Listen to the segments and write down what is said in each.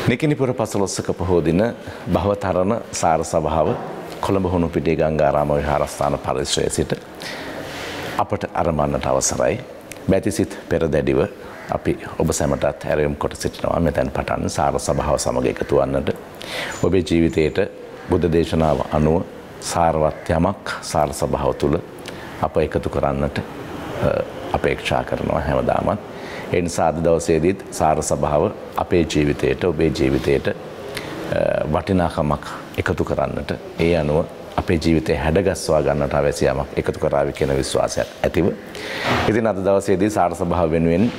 නිකිනිපුර පසළොස්වක පොහෝ දින භවතරණ සාර සභාව කොළඹ හුණුපිටිය ගංගාරාම විහාරස්ථාන පරිසරයේ සිට අපට අරඹන්නට අවසරයි. බැතිසිත පෙරදැඩිව අපි ඔබ සැමටත් ඇරයුම් කොට සිටිනවා මෙතැන් පටන් සාර සභාව සමග එකතු වන්නට. ඔබේ ජීවිතයට බුද්ධ දේශනාව අනුව සාරවත් යමක් සාර සභාව තුළ අප එකතු කරන්නට අපේක්ෂා කරනවා හැමදාමත්. ඒ නිසා අද දවසේදීත් සාර සභාව අපේ ජීවිතයට ඔබේ ජීවිතයට වටිනාකමක් එකතු කරන්නට ඒ අනුව අපේ ජීවිතය හැඩගස්වා ගන්නට අවශ්‍ය යමක් එකතු කරાવી කියන විශ්වාසයක් ඇතිව ඉතින් අද දවසේදී සාර සභාව වෙනුවෙන්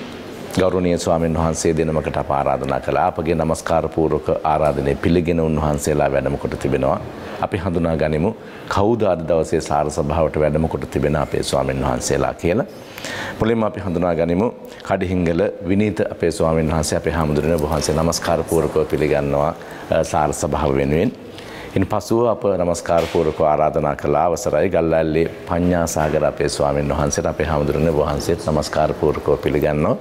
ගෞරවනීය ස්වාමීන් වහන්සේ දෙනමකට අප ආරාධනා කළා. අපගේ নমස්කාර පූර්වක ආරාධනය පිළිගෙන උන්වහන්සේලා වැඩම කොට තිබෙනවා. අපි හඳුනා ගනිමු කවුද අද දවසේ සාර සභාවට වැඩම කොට තිබෙන අපේ ස්වාමීන් වහන්සේලා කියලා. මුලින්ම අපි හඳුනා ගනිමු කඩිහිංගල විනීත අපේ ස්වාමීන් වහන්සේ අපේ හාමුදුරනේ වහන්සේ নমස්කාර පූර්වකව පිළිගන්නවා සාර සභාව වෙනුවෙන්. ඉන්පසුව අප নমස්කාර පූර්වකව ආරාධනා කළ අවසරයි ගල්ලැල්ලේ පඤ්ඤාසාගර අපේ ස්වාමීන් වහන්සේට අපේ හාමුදුරනේ වහන්සේත් নমස්කාර පූර්වකව පිළිගන්නවා.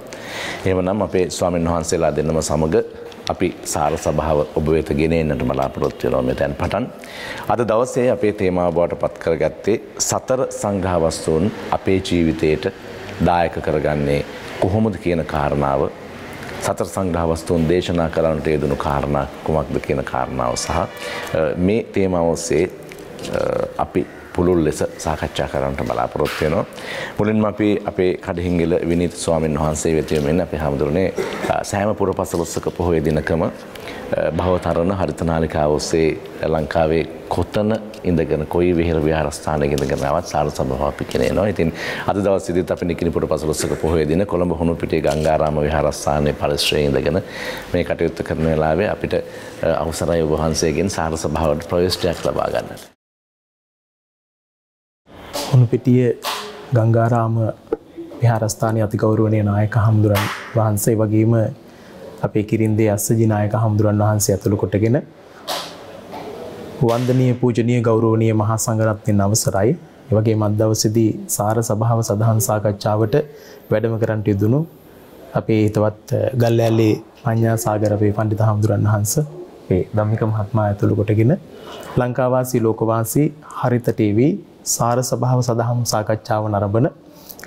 එහෙමනම් අපේ ස්වාමීන් වහන්සේලා දෙන්නම සමග අපි සාර සභාව ඔබ වෙත ගෙන එන්නට බලාපොරොත්තු වෙනවා මෙතෙන් පටන්. අද දවසේ අපේ තේමාව බවට පත් කරගත්තේ සතර සංග්‍රහ වස්තුන් අපේ ජීවිතයට දායක කරගන්නේ කොහොමද කියන කාරණාව, සතර සංග්‍රහ වස්තුන් දේශනා කරන්නට යෙදුණු කාරණා කුමක්ද කියන කාරණාව සහ මේ තේමාව ඔස්සේ අපි පුළුල් ලෙස සාකච්ඡා කරන්නට බලාපොරොත්තු වෙනවා. මුලින්ම අපි අපේ කඩිහිංගල විනීත ස්වාමීන් වහන්සේ වෙත යමින් අපේ හාමුදුරනේ සෑම පුරපසළොස්වක පොහොය දිනකම භවතරණ හරිත නාලිකාව ඔස්සේ ලංකාවේ කොතන ඉඳගෙන කොයි විහෙර විහාරස්ථානයක ඉඳගෙන ආවත් සාර සභාව අපි කෙරෙනවා. ඉතින් අද දවසේදීත් අපි නිකිනිපුර පසළොස්වක පොහොය දින කොළඹ හුණුපිටිය ගංගාරාම විහාරස්ථානයේ පරිසරයේ ඉඳගෙන මේ කටයුත්ත කරන වෙලාවේ අපිට අවසරයි ඔබ වහන්සේගෙන් සාර සභාවට ප්‍රවේශයක් ලබා ගන්නට. හුණුපිටිය ගංගාරාම විහාරස්ථානයේ අතිගෞරවනීය නායක හඳුරන් වහන්සේ වගේම අපේ කිරින්දේ අස්සජි නායක හඳුරන් වහන්සේ ඇතුළු කොටගෙන වන්දනීය පූජනීය ගෞරවනීය මහා සංඝරත්නයන් අවසරයි. ඒ වගේම අද දවසේදී සාර සභාව සදහන් සාකච්ඡාවට වැඩම කරන්නට යෙදුණු අපේ හිතවත් ගල්ලැල්ලේ පඤ්ඤාසාගර අපේ පඬිත හඳුරන් වහන්සේ අපේ ධම්මික මහත්මයා ඇතුළු කොටගෙන ලංකාවාසී ලෝකවාසී හරිත ටීවී සාර සභාව සදහම් සාකච්ඡාව නරඹන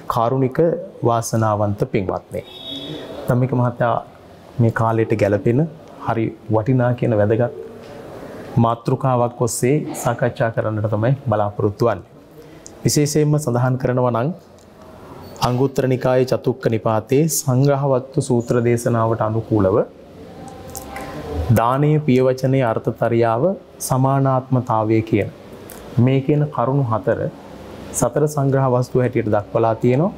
කාරුණික වාසනාවන්ත පින්වත්නි. ධම්මික මහත්තයා මේ කාලයට ගැලපෙන හරි වටිනා කියන වැදගත් මාතෘකාවක් ඔස්සේ සාකච්ඡා කරන්නට තමයි බලාපොරොත්තු වෙන්නේ. විශේෂයෙන්ම සඳහන් කරනවා නම් අංගුත්තර නිකායේ චතුක්ක නිපාතේ සංග්‍රහවත්තු සූත්‍ර දේශනාවට අනුකූලව දානීය පියවචනයේ අර්ථතරියාව සමානාත්මතාවය කියන මේ කියන කරුණු හතර සතර සංග්‍රහ වස්තු හැටියට දක්වලා තියෙනවා.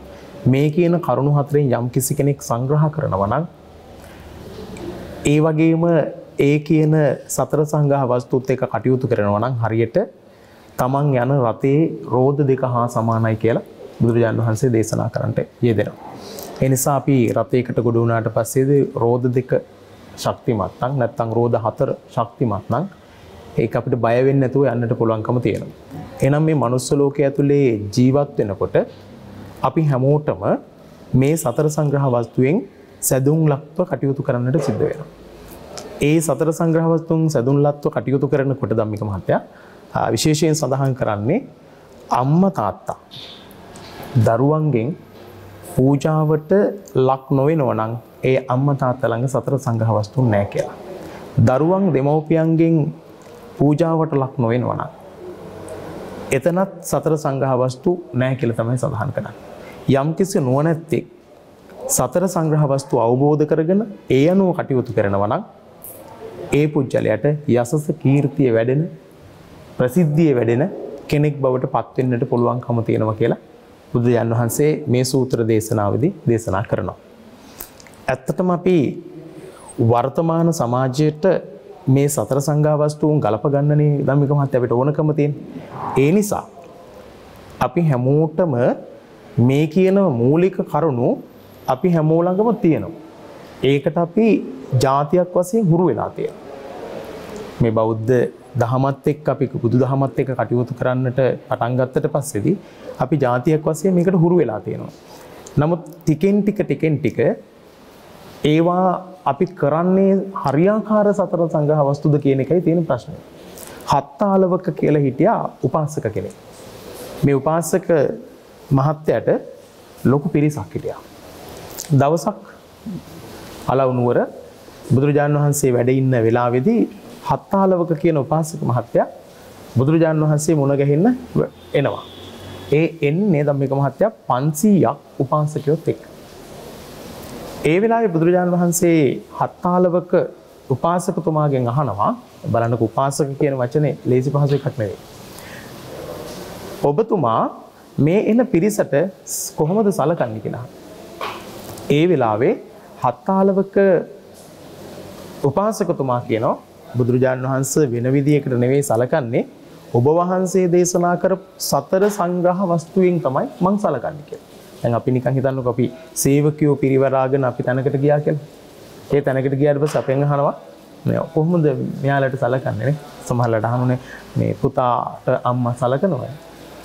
මේ කියන කරුණු හතරෙන් යම් කිසි කෙනෙක් සංග්‍රහ කරනවා නම් ඒ වගේම ඒ කියන සතර සංග්‍රහ වස්තුත් එක්ක කටයුතු කරනවා නම් හරියට තමන් යන රතේ රෝද දෙක හා සමානයි කියලා බුදුරජාණන් වහන්සේ දේශනා කරන්නට යෙදෙනවා. ඒ නිසා අපි රතයකට ගොඩ වුණාට පස්සේදී රෝද දෙක ශක්තිමත් නම් නැත්නම් රෝද හතර ශක්තිමත් නම් ඒක අපිට බය වෙන්නේ නැතුව යන්නට පුළුවන්කම තියෙනවා. එහෙනම් මේ manuss ලෝකයේ ඇතුලේ ජීවත් වෙනකොට අපි හැමෝටම මේ සතර සංග්‍රහ වස්තුවෙන් සැදුම් ලක්ව කටයුතු කරන්නට සිද්ධ වෙනවා. ඒ සතර සංග්‍රහ වස්තුන් සැදුම් ලක්ව කටයුතු කරනකොට ධම්මික මහත්තයා විශේෂයෙන් සඳහන් කරන්නේ අම්මා තාත්තා දරුවන්ගෙන් පූජාවට ලක් නොවෙනවා නම් ඒ අම්මා තාත්තා ළඟ සතර සංග්‍රහ වස්තුන් නැහැ කියලා. දරුවන් දෙමව්පියන්ගෙන් පූජාවට ලක් නොවෙනවා නම් එතනත් සතර සංග්‍රහ වස්තු නැහැ කියලා තමයි සඳහන් කරන්නේ. යම්කිසි නුවණැත්තෙක් සතර සංග්‍රහ වස්තු අවබෝධ කරගෙන ඒ අනුව කටයුතු කරනවා නම් ඒ පුජ්‍යලයට යසස කීර්තිය වැඩෙන ප්‍රසිද්ධිය වැඩෙන කෙනෙක් බවට පත් වෙන්නට පුළුවන්කම තියෙනවා කියලා බුදුරජාණන් වහන්සේ මේ සූත්‍ර දේශනාවේදී දේශනා කරනවා. ඇත්තටම අපි වර්තමාන සමාජයට මේ සතර සංග්‍රහ වස්තුන් ගලප ගන්නනේ ධම්මික මහත්තයා අපිට ඕනකම තියෙන. ඒ නිසා අපි හැමෝටම මේ කියන මූලික කරුණු අපි හැමෝ ළඟම තියෙනවා. ඒකට අපි ජාතියක් වශයෙන් හුරු වෙලා තියෙනවා. මේ බෞද්ධ දහමත් එක්ක අපි බුදු දහමත් එක්ක කටයුතු කරන්නට පටන් ගත්තට පස්සේදී අපි ජාතියක් වශයෙන් මේකට හුරු වෙලා තියෙනවා. නමුත් ටිකෙන් ටික ඒවා අපි කරන්නේ හරියාකාර සතර සංග්‍රහ වස්තුද කියන එකයි තියෙන ප්‍රශ්නේ. හත්තාලවක කියලා හිටියා උපාසක කෙනෙක්. මේ උපාසක මහත්තයාට ලොකු පිරිසක් හිටියා. දවසක් අලවුනුවර බුදුරජාණන් වහන්සේ වැඩ ඉන්න වෙලාවේදී හත්තාලවක කියන උපාසක මහත්තයා බුදුරජාණන් වහන්සේ මුණ ගැහෙන්න එනවා. ඒ එන්නේ ධම්මික මහත්තයා 500ක් උපාසකයොත් එක්ක. ඒ වෙලාවේ බුදුරජාණන් වහන්සේ හත්තාලවක උපාසකතුමාගෙන් අහනවා බලන්නක උපාසක කියන වචනේ ලේසි පහසු එකක් නෙවෙයි. ඔබතුමා මේ එන පිරිසට කොහොමද සලකන්නේ කියලා. ඒ වෙලාවේ හත්තාලවක උපාසකතුමා කියනවා බුදුරජාණන් වහන්සේ වෙන විදියකට නෙවෙයි සලකන්නේ ඔබ වහන්සේ දේශනා කර සතර සංග්‍රහ වස්තුවෙන් තමයි මං සලකන්නේ කියලා. දැන් අපි නිකන් හිතන්නකෝ අපි සේවකයෝ පිරිවරාගෙන අපි තැනකට ගියා කියලා. ඒ තැනකට ගියාට පස්සේ අපෙන් අහනවා මේ කොහොමද මෙයාලට සලකන්නේ නේ? සමහරවිට අහනුනේ මේ පුතාට අම්මා සලකනවද?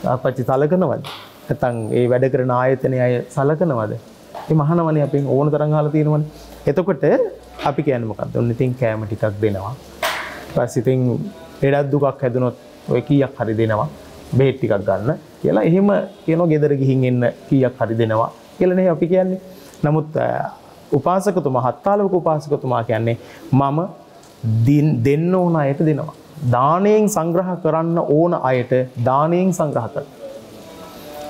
අපච්චි සලකනවද? නැත්නම් ඒ වැඩ කරන ආයතනයේ අය සලකනවද? මේ මහනවනේ අපෙන් ඕන තරම් අහලා තියෙනවනේ. එතකොට අපි කියන්නේ මොකද්ද? ඔන්න ඉතින් කෑම ටිකක් දෙනවා. ඊපස්සේ ඉතින් ලෙඩක් දුකක් හැදුනොත් ඔය කීයක් හරි දෙනවා. බෙහෙත් ටිකක් ගන්න කියලා එහෙම කියනවා ගෙදර ගිහින් එන්න කීයක් හරි දෙනවා කියලා නේ අපි කියන්නේ. නමුත් උපාසකතුමා හත්තාලවක උපාසකතුමා කියන්නේ මම දෙන්න ඕන අයට දෙනවා. දාණයෙන් සංග්‍රහ කරන්න ඕන අයට දාණයෙන් සංග්‍රහ කරනවා.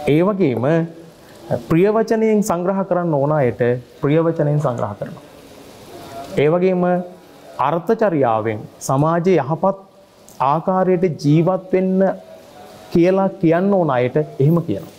ඒ වගේම ප්‍රිය වචනයෙන් සංග්‍රහ කරන්න ඕන අයට ප්‍රිය වචනයෙන් සංග්‍රහ කරනවා. ඒ වගේම අර්ථචර්යාවෙන් සමාජයේ යහපත් ආකාරයට ජීවත් වෙන්න කියලා කියන්න ඕන අයට එහෙම කියනවා.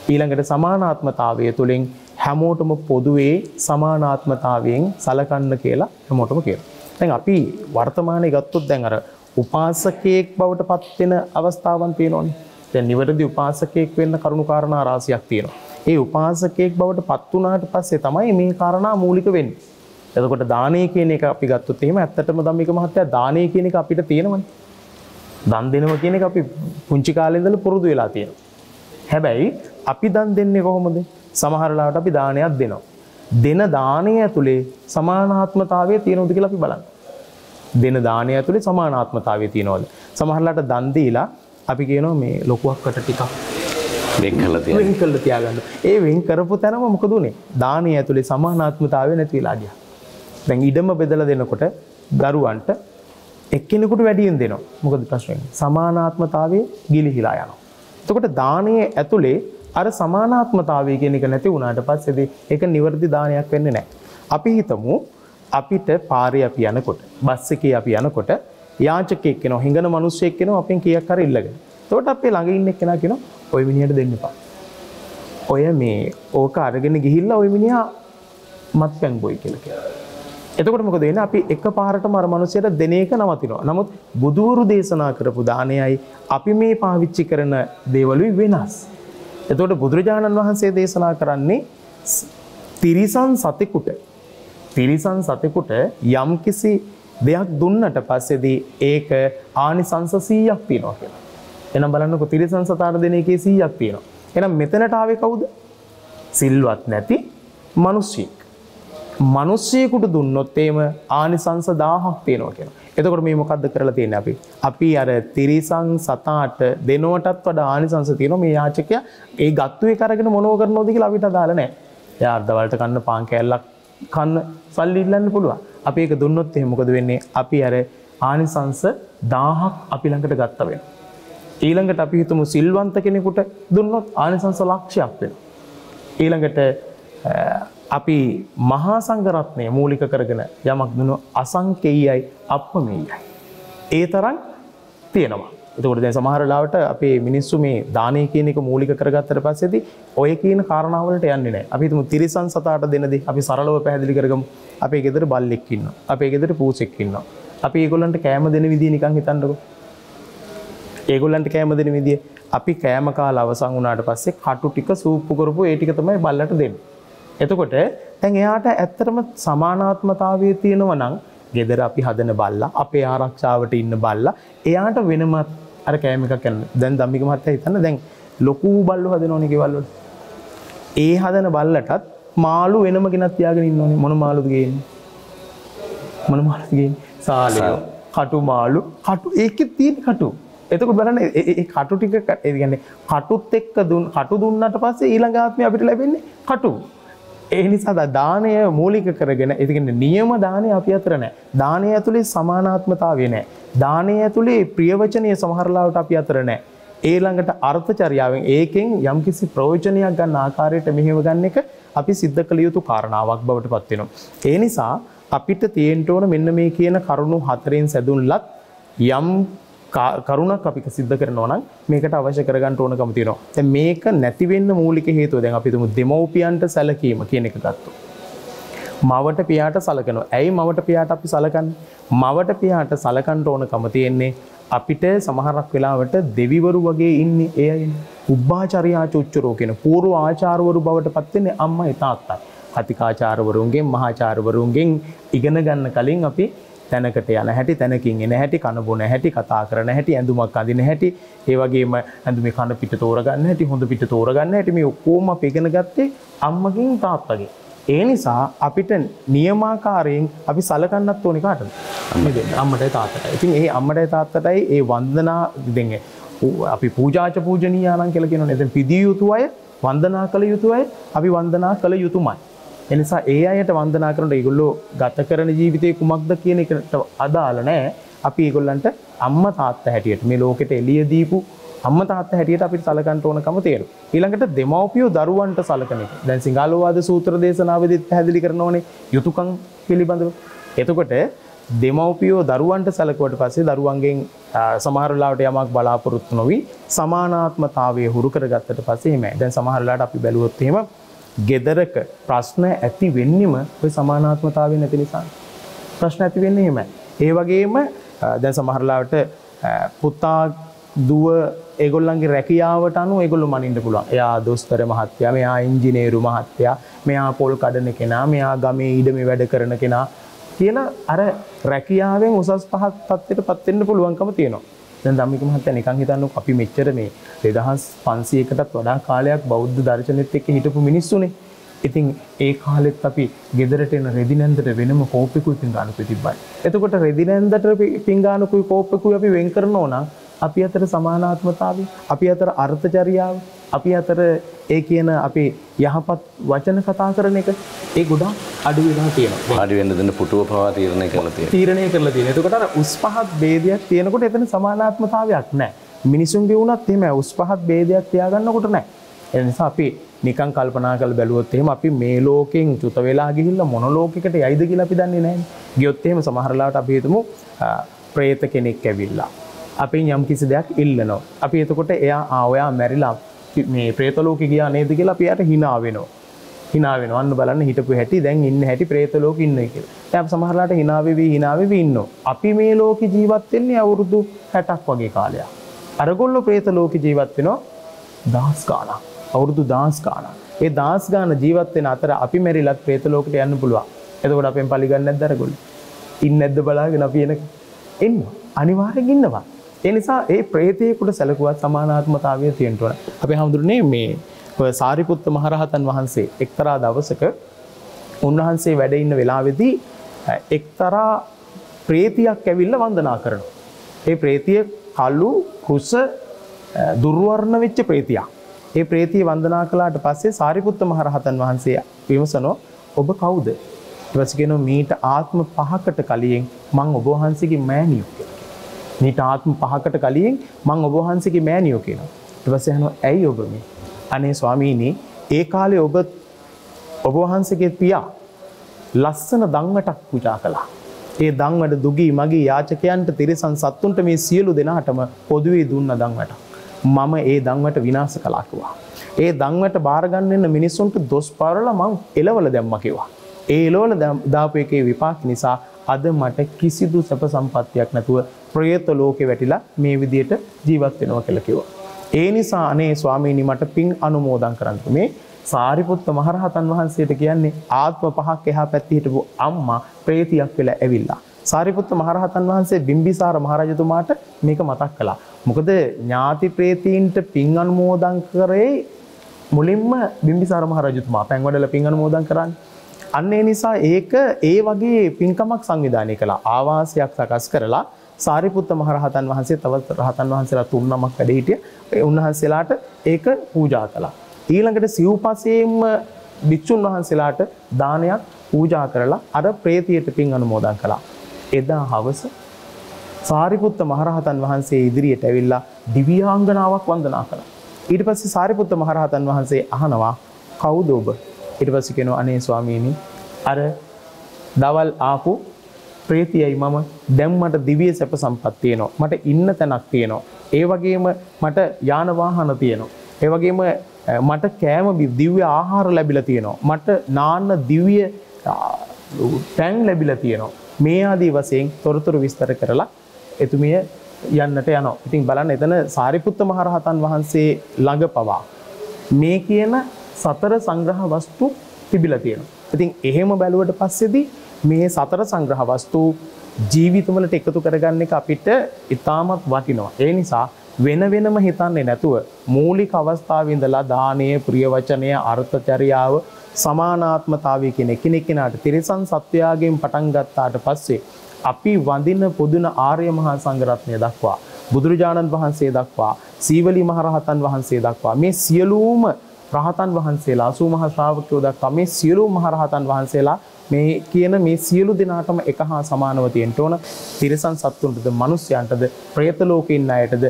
ඊළඟට සමානාත්මතාවය තුළින් හැමෝටම පොදුවේ සමානාත්මතාවයෙන් සලකන්න කියලා හැමෝටම කියනවා. දැන් අපි වර්තමානයේ ගත්තොත් දැන් අර උපාසකයෙක් බවට පත් වෙන අවස්ථාවන් තියෙනවනේ. දැන් නිවැරදි උපාසකයෙක් වෙන්න කරුණු කාරණා රාශියක් තියෙනවා. ඒ උපාසකයෙක් බවට පත් වුණාට පස්සේ තමයි මේ කාරණා මූලික වෙන්නේ. එතකොට දානය කියන එක අපි ගත්තොත් එහෙම ඇත්තටම ධම්මික මහත්තයා දානය කියන එක අපිට තියෙනවනේ. දන් දෙනවා කියන එක අපි පුංචි කාලේ ඉඳලා පුරුදු වෙලා තියෙනවා. හැබැයි අපි දන් දෙන්නේ කොහොමද? සමහර ලාවට අපි දානයක් දෙනවා. දෙන දානය ඇතුලේ සමානාත්මතාවය තියෙනවද කියලා අපි බලන්න. දෙන දානය ඇතුලේ සමානාත්මතාවය තියෙනවද? සමහර ලාට දන් දීලා අපි කියනවා මේ ලොකුවක්කට ටිකක් වෙන් කළා තියාගන්න. ඒ වෙන් කරපු තැනම මොකද උනේ? දානය ඇතුලේ සමානාත්මතාවය නැති වෙලා ගියා. දැන් ඉඩම බෙදලා දෙනකොට දරුවන්ට එක්කෙනෙකුට වැඩියෙන් දෙනවා. මොකද ප්‍රශ්නේ? සමානාත්මතාවය ගිලිහිලා යනවා. එතකොට දානයේ ඇතුලේ අර සමානාත්මතාවය කියන එක නැති වුණාට පස්සේදී ඒක නිවර්දි දානයක් වෙන්නේ නැහැ. අපි හිතමු අපිට පාරේ අපි යනකොට, බස් එකේ අපි යනකොට යාචකයෙක් කෙනා හිඟන මිනිස්සෙක් කෙනා අපෙන් කීයක් හරි ඉල්ලගෙන. එතකොට අපේ ළඟ ඉන්න කෙනා කියනවා ඔය මිනිහට දෙන්න එපා. ඔය මේ ඕක අරගෙන ගිහිල්ලා ඔය මිනිහා මත්පැන් බොයි කියලා කියනවා. එතකොට මොකද වෙන්නේ? අපි එකපාරටම අර මිනිහයට දෙන එක නවතිනවා. නමුත් බුදුවරු දේශනා කරපු දානයයි අපි මේ පාවිච්චි කරන දේවලුයි වෙනස්. එතකොට බුදුරජාණන් වහන්සේ දේශනා කරන්නේ තිරිසන් සතෙකුට යම්කිසි දෙයක් දුන්නට පස්සේදී ඒක ආනිසංස 100ක් තියෙනවා කියලා. එහෙනම් බලන්නකො තිරිසන් සතාට දෙන එකේ 100ක් තියෙනවා. එහෙනම් මෙතනට ආවේ කවුද? සිල්වත් නැති මිනිස්සෙක්. මිනිස්සෙකුට දුන්නොත් එහෙම ආනිසංස 1000ක් තියෙනවා කියලා. එතකොට මේ මොකද්ද කරලා තියෙන්නේ අපි? අපි අර තිරිසන් සතාට දෙනවටත් වඩා ආනිසංස තියෙනවා. මේ යාචකයා ඒ ගත්තු එක අරගෙන මොනව කරනවද කියලා අපිට අදාළ නැහැ. එයා අර්ධවලට කන්න පාන් කෑල්ලක් කන්න සල්ලි ඉල්ලන්න පුළුවන්. අපි ඒක දුන්නොත් එහෙනම් මොකද වෙන්නේ? අපි අර ආනිසංස 1000ක් අපි ළඟට ගත්තා වෙනවා. ඊළඟට අපි හිතමු සිල්වන්ත කෙනෙකුට දුන්නොත් ආනිසංස ලක්ෂයක් වෙනවා. ඊළඟට අපි මහා සංඝරත්නය මූලික කරගෙන යමක් දුන්නොත් අසංකේයයි අප්‍රමේයයි. ඒ තරම් තියෙනවා. එතකොට දැන් සමහර ලාවට අපේ මිනිස්සු මේ දානය කියන එක මූලික කරගත්තට පස්සේදී ඔය කියන කාරණාවලට යන්නේ නැහැ. අපි හිතමු තිරිසන් සතාට දෙනදී අපි සරලව පැහැදිලි කරගමු. අපේ ගෙදර බල්ලෙක් ඉන්නවා. අපේ ගෙදර පූසෙක් ඉන්නවා. අපි ඒගොල්ලන්ට කෑම දෙන විදිය නිකන් හිතන්නකෝ. ඒගොල්ලන්ට කෑම දෙන විදිය අපි කෑම කාලා අවසන් වුණාට පස්සේ කටු ටික සූප්පු කරපු ඒ ටික තමයි බල්ලට දෙන්නේ. එතකොට දැන් එයාට ඇත්තටම සමානාත්මතාවය තියෙනවා නම් ගෙදර අපි හදන බල්ලා අපේ ආරක්ෂාවට ඉන්න බල්ලා එයාට වෙනමත් අර කෑම එකක් ගන්න. දැන් ධම්මික මහත්තයා හිතන්න දැන් ලොකු බල්ලෝ හදනෝනේ ගෙවල් වල. ඒ හදන බල්ලටත් මාළු වෙනම ගෙනත් තියාගෙන ඉන්න ඕනේ. මොන මාළුද ගේන්නේ? මොන මාළුද ගේන්නේ? සාලයෝ. කටු මාළු. කටු ඒකේ තියෙන කටු. එතකොට බලන්න ඒ කටු ටික ඒ කියන්නේ කටුත් එක්ක කටු දුන්නාට පස්සේ ඊළඟ ආත්මය අපිට ලැබෙන්නේ කටු. ඒ නිසා දානය මූලික කරගෙන ඒ කියන්නේ නියම දානය අපි අතර නැහැ. දානය ඇතුලේ සමානාත්මතාවය නැහැ. දානය ඇතුලේ ප්‍රියවචනීය සමහරලාවට අපි අතර නැහැ. ඒ ළඟට අර්ථචර්යාවෙන් ඒකෙන් යම්කිසි ප්‍රයෝජනයක් ගන්න ආකාරයට මෙහෙව ගන්න එක අපි සිද්ධ කළ යුතු කාරණාවක් බවට පත් වෙනවා. ඒ නිසා අපිට තියෙන්න ඕන මෙන්න මේ කියන කරුණු හතරෙන් සැදුන්ලත් යම් කරුණක් අපි සිද්ධ කරනවා නම් මේකට අවශ්‍ය කරගන්න ඕනකම තියෙනවා. දැන් මේක නැති වෙන්න මූලික හේතුව දැන් අපි තුමු දෙමව්පියන්ට සැලකීම කියන එක ගත්තොත්. මවට පියාට සලකනවා. ඇයි මවට පියාට අපි සලකන්නේ? මවට පියාට සලකන්න ඕනකම තියෙන්නේ අපිට සමහරක් වෙලාවට දෙවිවරු වගේ ඉන්නේ ඒ අයනේ. උබ්බාචාර්යා චුච්චරෝ කියන පූර්ව ආචාර්යවරු බවට පත් වෙන්නේ අම්මයි තාත්තයි. කතිකාචාර්යවරුන්ගෙන් මහාචාර්යවරුන්ගෙන් ඉගෙන ගන්න කලින් අපි තැනකට යන හැටි, තැනකින් එන හැටි, කන බොන හැටි, කතා කරන හැටි, ඇඳුමක් අඳින හැටි, ඒ වගේම ඇඳුමේ කන පිට තෝරගන්න හැටි, හොඳ පිට තෝරගන්න හැටි මේ ඔක්කොම අපි ඉගෙන ගත්තේ අම්මගෙන් තාත්තගෙන්. ඒ නිසා අපිට නියමාකාරයෙන් අපි සලකන්නත් ඕනේ කාටද? අම්මටයි තාත්තටයි. ඉතින් ඒ අම්මටයි තාත්තටයි ඒ වන්දනා දෙන්නේ අපි පූජාච පූජනීයානම් කියලා කියනවනේ. දැන් පිදිය යුතු අය, වන්දනා කළ යුතු අය අපි වන්දනා කළ යුතුමයි. එනිසා ඒ අයට වන්දනා කරනකොට ඒගොල්ලෝ ගත කරන ජීවිතේ කුමක්ද කියන එකට අදාළ නැහැ. අපි ඒගොල්ලන්ට අම්මා තාත්තා හැටියට මේ ලෝකෙට එළිය දීපු අම්මා තාත්තා හැටියට අපිට සලකන්න ඕනකම තියෙනවා. ඊළඟට දෙමව්පියෝ දරුවන්ට සලකන එක. දැන් සිංහලෝවාද සූත්‍ර දේශනාවෙදිත් පැහැදිලි කරනෝනේ යුතුයකම් පිළිබඳව. එතකොට දෙමව්පියෝ දරුවන්ට සලකුවට පස්සේ දරුවන්ගෙන් සමහර වෙලාවට යමක් බලාපොරොත්තු නොවි සමානාත්මතාවය හුරු කරගත්තට පස්සේ එහෙමයි. දැන් සමහර වෙලාවට අපි බැලුවොත් එහෙම ගෙදරක ප්‍රශ්න ඇති වෙන්නෙම ඔය සමානාත්මතාවය නැති නිසා. ප්‍රශ්න ඇති වෙන්නේ එහෙමයි. ඒ වගේම දැන් සමහර වෙලාවට පුතා දුව ඒගොල්ලන්ගේ රැකියාවට අනුව ඒගොල්ලෝ මනින්න පුළුවන්. එයා දොස්තර මහත්තයා, මෙයා ඉංජිනේරු මහත්තයා, මෙයා පොල් කඩන කෙනා, මෙයා ගමේ ඉඩමේ වැඩ කරන කෙනා කියලා අර රැකියාවෙන් උසස් පහත් තත්ත්වයටපත් වෙන්න පුළුවන්කම තියෙනවා. දැන් ධම්මික මහත්තයා නිකන් හිතන්නකෝ අපි මෙච්චර මේ 2500කටත් වඩා කාලයක් බෞද්ධ දර්ශනෙත් එක්ක හිටපු මිනිස්සුනේ. ඉතින් ඒ කාලෙත් අපි ගෙදරට එන රෙදි නැන්දට වෙනම කෝපෙකුයි පිඟානකුයි තිබ්බයි. එතකොට රෙදි නැන්දට පිඟානකුයි කෝපෙකුයි අපි වෙන් කරනවා නම් අපි අතර සමානාත්මතාවය, අපි අතර අර්ථචර්යාව, අපි අතර ඒ කියන අපි යහපත් වචන කතා කරන එක ඒ ගොඩාක් අඩු වෙනවා තියෙනවා. අඩු වෙන දෙන පුටුව පවා තීරණය කරලා තියෙනවා. තීරණය කරලා තියෙනවා. එතකොට අර උස් පහත් ભેදයක් තියෙනකොට එතන සමානාත්මතාවයක් නැහැ. මිනිසුන්ගේ වුණත් එහෙම උස් පහත් ભેදයක් තියාගන්නකොට නැහැ. ඒ නිසා අපි නිකන් කල්පනා කරලා බැලුවොත් එහෙම අපි මේ ලෝකෙන් චුත වෙලා ගිහිල්ලා මොන ලෝකයකට යයිද කියලා අපි දන්නේ නැහැ. ගියොත් එහෙම සමහර ලාවට අපි හිතමු പ്രേත කෙනෙක් ඇවිල්ලා අපෙන් යම් කිසි දෙයක් ඉල්ලනවා. අපි එතකොට එයා ඔයා මැරිලා මේ പ്രേත ලෝකෙ ගියා නේද කියලා අපි යාට hina වෙනවා. hina වෙනවා. අන්න බලන්න හිටපු හැටි දැන් ඉන්න හැටි പ്രേත ලෝකෙ ඉන්නේ කියලා. දැන් අපි සමහර ලාට hina වෙවි ඉන්නවා. අපි මේ ලෝකෙ ජීවත් වෙන්නේ අවුරුදු 60ක් වගේ කාලයක්. අරගොල්ලෝ പ്രേත ලෝකෙ ජීවත් වෙනවා දහස් ගාණක්. අවුරුදු දහස් ගාණක්. ඒ දහස් ගාණ ජීවත් වෙන අතර අපි මැරිලත් പ്രേත ලෝකෙට යන්න පුළුවන්. එතකොට අපෙන් පලි ගන්න නැද්ද අරගොල්ලෝ? ඉන්නේ නැද්ද බලාගෙන අපි එනවා. අනිවාර්යෙන් ඉන්නවා. ඒ නිසා ඒ ප්‍රේතයෙකුට සැලකුවත් සමානාත්මතාවය තියෙන්න ඕන. අපි හඳුරන්නේ මේ ඔය සාරිපුත්ත මහරහතන් වහන්සේ එක්තරා දවසක උන්වහන්සේ වැඩ ඉන්න වෙලාවේදී එක්තරා ප්‍රේතියක් ඇවිල්ලා වන්දනා කරනවා. ඒ ප්‍රේතිය කළු කුස දුර්වර්ණ වෙච්ච ප්‍රේතියක්. ඒ ප්‍රේතිය වන්දනා කළාට පස්සේ සාරිපුත්ත මහරහතන් වහන්සේ විමසනවා ඔබ කවුද? ඊට පස්සේ කියනවා මීට ආත්ම 5කට කලින් මම ඔබ වහන්සේගේ මෑණියෝ කියලා. මීට ආත්ම 5කට කලින් මම ඔබ වහන්සේගේ මෑණියෝ කියනවා. ඊට පස්සේ අහනවා ඇයි ඔබ මේ? අනේ ස්වාමීනි ඒ කාලේ ඔබ වහන්සේගේ පියා ලස්සන දන්වැටක් පූජා කළා. ඒ දන්වැට දුගී මගී යාචකයන්ට තිරසන් සත්තුන්ට මේ සියලු දෙනාටම පොදුවේ දුන්න දන්වැටක්. මම ඒ දන්වැට විනාශ කළා කිව්වා. ඒ දන්වැට බාර ගන්න ඉන්න මිනිස්සුන්ට දොස් පාරලා මං එලවල දැම්මා කිව්වා. ඒ එලවල දාපු එකේ විපාක නිසා අද මට කිසිදු සැප සම්පත්තියක් නැතුව ප්‍රේත ලෝකේ වැටිලා මේ විදියට ජීවත් වෙනවා කියලා කිව්වා. ඒ නිසා අනේ ස්වාමීනි මට පින් අනුමෝදන් කරන්න. මේ සාරිපුත්ත මහරහතන් වහන්සේට කියන්නේ ආත්ම 5ක් එහා පැත්තේ හිටපු අම්මා ප්‍රේතියක් වෙලා ඇවිල්ලා. සාරිපුත්ත මහරහතන් වහන්සේ බිම්බිසාර මහරජතුමාට මේක මතක් කළා. මොකද ඥාති ප්‍රේතීන්ට පින් අනුමෝදන් කරේ මුලින්ම බිම්බිසාර මහ රජතුමා පැන් වඩලා පින් අනුමෝදන් කරන්නේ. අන්න ඒ නිසා ඒක ඒ වගේ පින්කමක් සංවිධානය කළා. ආවාසයක් සකස් කරලා සාරිපුත්ත මහ රහතන් වහන්සේ තවත් රහතන් වහන්සේලා 3 නමක් වැඩ හිටිය. ඒ උන්වහන්සේලාට ඒක පූජා කළා. ඊළඟට සිව්පසේම භික්ෂුන් වහන්සේලාට දානයක් පූජා කරලා අර ප්‍රේතියට පින් අනුමෝදන් කළා. එදා හවස සාරිපුත්ත මහ රහතන් වහන්සේ ඉදිරියට ඇවිල්ලා දිව්‍යාංගනාවක් වන්දනා කළා. ඊට පස්සේ සාරිපුත්ත මහ රහතන් වහන්සේ අහනවා කවුද ඔබ? ඊට පස්සේ කියනවා අනේ ස්වාමීනි අර දවල් ආපු ප්‍රේතියයි මම. දැන් මට දිව්‍ය සැප සම්පත් තියෙනවා. මට ඉන්න තැනක් තියෙනවා. ඒ වගේම මට යාන වාහන තියෙනවා. ඒ වගේම මට කෑම දිව්‍ය ආහාර ලැබිලා තියෙනවා. මට නාන්න දිව්‍ය පැන් ලැබිලා තියෙනවා. මේ ආදී වශයෙන් තොරතුරු විස්තර කරලා එතුමිය යන්නට යනවා. ඉතින් බලන්න එතන සාරිපුත්ත මහ රහතන් වහන්සේ ළඟ පවා මේ කියන සතර සංග්‍රහ වස්තු තිබිලා තියෙනවා. ඉතින් එහෙම බැලුවට පස්සේදී මේ සතර සංග්‍රහ වස්තු ජීවිතවලට එකතු කරගන්න එක අපිට ඉතාමත් වටිනවා. ඒ නිසා වෙන වෙනම හිතන්නේ නැතුව මූලික අවස්ථාවේ ඉඳලා දානය, ප්‍රිය වචනය, අර්ථචර්යාව, සමානාත්මතාවය කියන එකිනෙකාට තිරසන් සත්‍යයෙන් පටන් ගත්තාට පස්සේ අපි වඳින පුදුන ආර්ය මහා සංඝරත්නය දක්වා, බුදුරජාණන් වහන්සේ දක්වා, සීවලි මහ රහතන් වහන්සේ දක්වා මේ සියලුම රහතන් වහන්සේලා 80 මහා ශ්‍රාවකයෝ දක්වා මේ සියලුම මහ රහතන් වහන්සේලා මේ කියන මේ සියලු දෙනාටම එක හා සමානව තියෙන්න ඕන. තිරසන් සත්තුන්ටද, මිනිස්යන්ටද, പ്രേත ලෝකේ ඉන්න අයටද,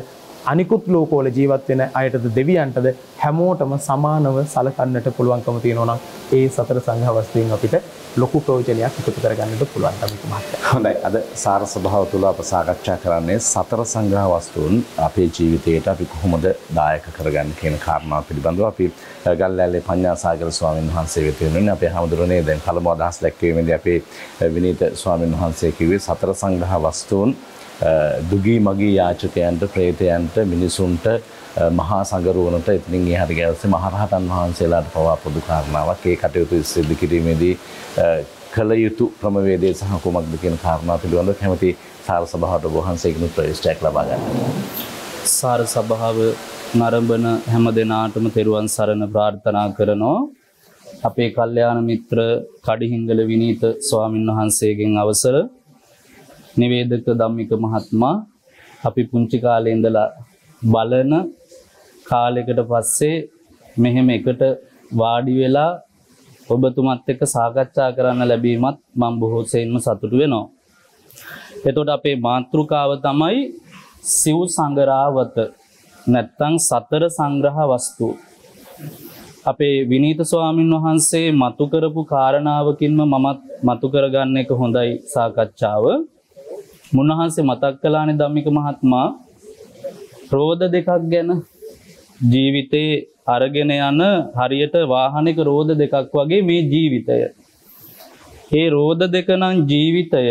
අනිකුත් ලෝකවල ජීවත් වෙන අයටද, දෙවියන්ටද හැමෝටම සමානව සලකන්නට පුළුවන්කම තියෙනවා නම් ඒ සතර සංඝ වස්තුවෙන් අපිට ලොකු ප්‍රයෝජනයක් එකතු කරගන්නට පුළුවන් තමයි මහත්තයා. හොඳයි. අද සාර සභාව තුළ අප සාකච්ඡා කරන්නේ සතර සංග්‍රහ වස්තුන් අපේ ජීවිතයට අපි කොහොමද දායක කරගන්න කියන කාරණාව පිළිබඳව. අපි ගල්ලැල්ලේ පඤ්ඤාසාගර ස්වාමීන් වහන්සේ වෙත වෙනුනේ අපේ හැමදෙරෝනේ දැන් පළමු අදහස් දැක්වීමේදී අපේ විනීත ස්වාමීන් වහන්සේ කිව්වේ සතර සංග්‍රහ වස්තුන් දුගී මගී යාචකයන්ට, ප්‍රේතයන්ට, මිනිසුන්ට, මහා සංගරුවනට එතනින් එහාට ගියොත් මහරහතන් වහන්සේලාට පවා පොදු කාරණාවක්. ඒ කටයුතු සිදු කිරීමේදී කළ යුතු ක්‍රමවේදය සහ කුමක්ද කියන කාරණා පිළිබඳව කැමති සාර සභාවට වහන්සේගෙනුත් ප්‍රවේශයක් ලබා ගන්න. සාර සභාව නරඹන හැම දෙනාටම තෙරුවන් සරණ ප්‍රාර්ථනා කරනවා. අපේ කල්යාණ මිත්‍ර කඩිහිංගල විනීත ස්වාමින් වහන්සේගෙන් අවසර නිවේදක ධම්මික මහත්මයා අපි පුංචි කාලේ ඉඳලා බලන කාලයකට පස්සේ මෙහෙම එකට වාඩි වෙලා ඔබතුමත් එක්ක සාකච්ඡා කරන්න ලැබීමත් මම බොහෝ සෙයින්ම සතුටු වෙනවා. එතකොට අපේ මාතෘකාව තමයි සිව් සංගරාවත නැත්තම් සතර සංග්‍රහ වස්තු. අපේ විනීත ස්වාමින් වහන්සේ මතු කරපු කාරණාවකින්ම මමත් මතු කරගන්න එක හොඳයි සාකච්ඡාව. මුන්නහන්සේ මතක් කළානේ ධම්මික මහත්මයා රෝද දෙකක් ගැන. ජීවිතේ අරගෙන යන හරියට වාහනයක රෝද දෙකක් වගේ මේ ජීවිතය. ඒ රෝද දෙක නම් ජීවිතය,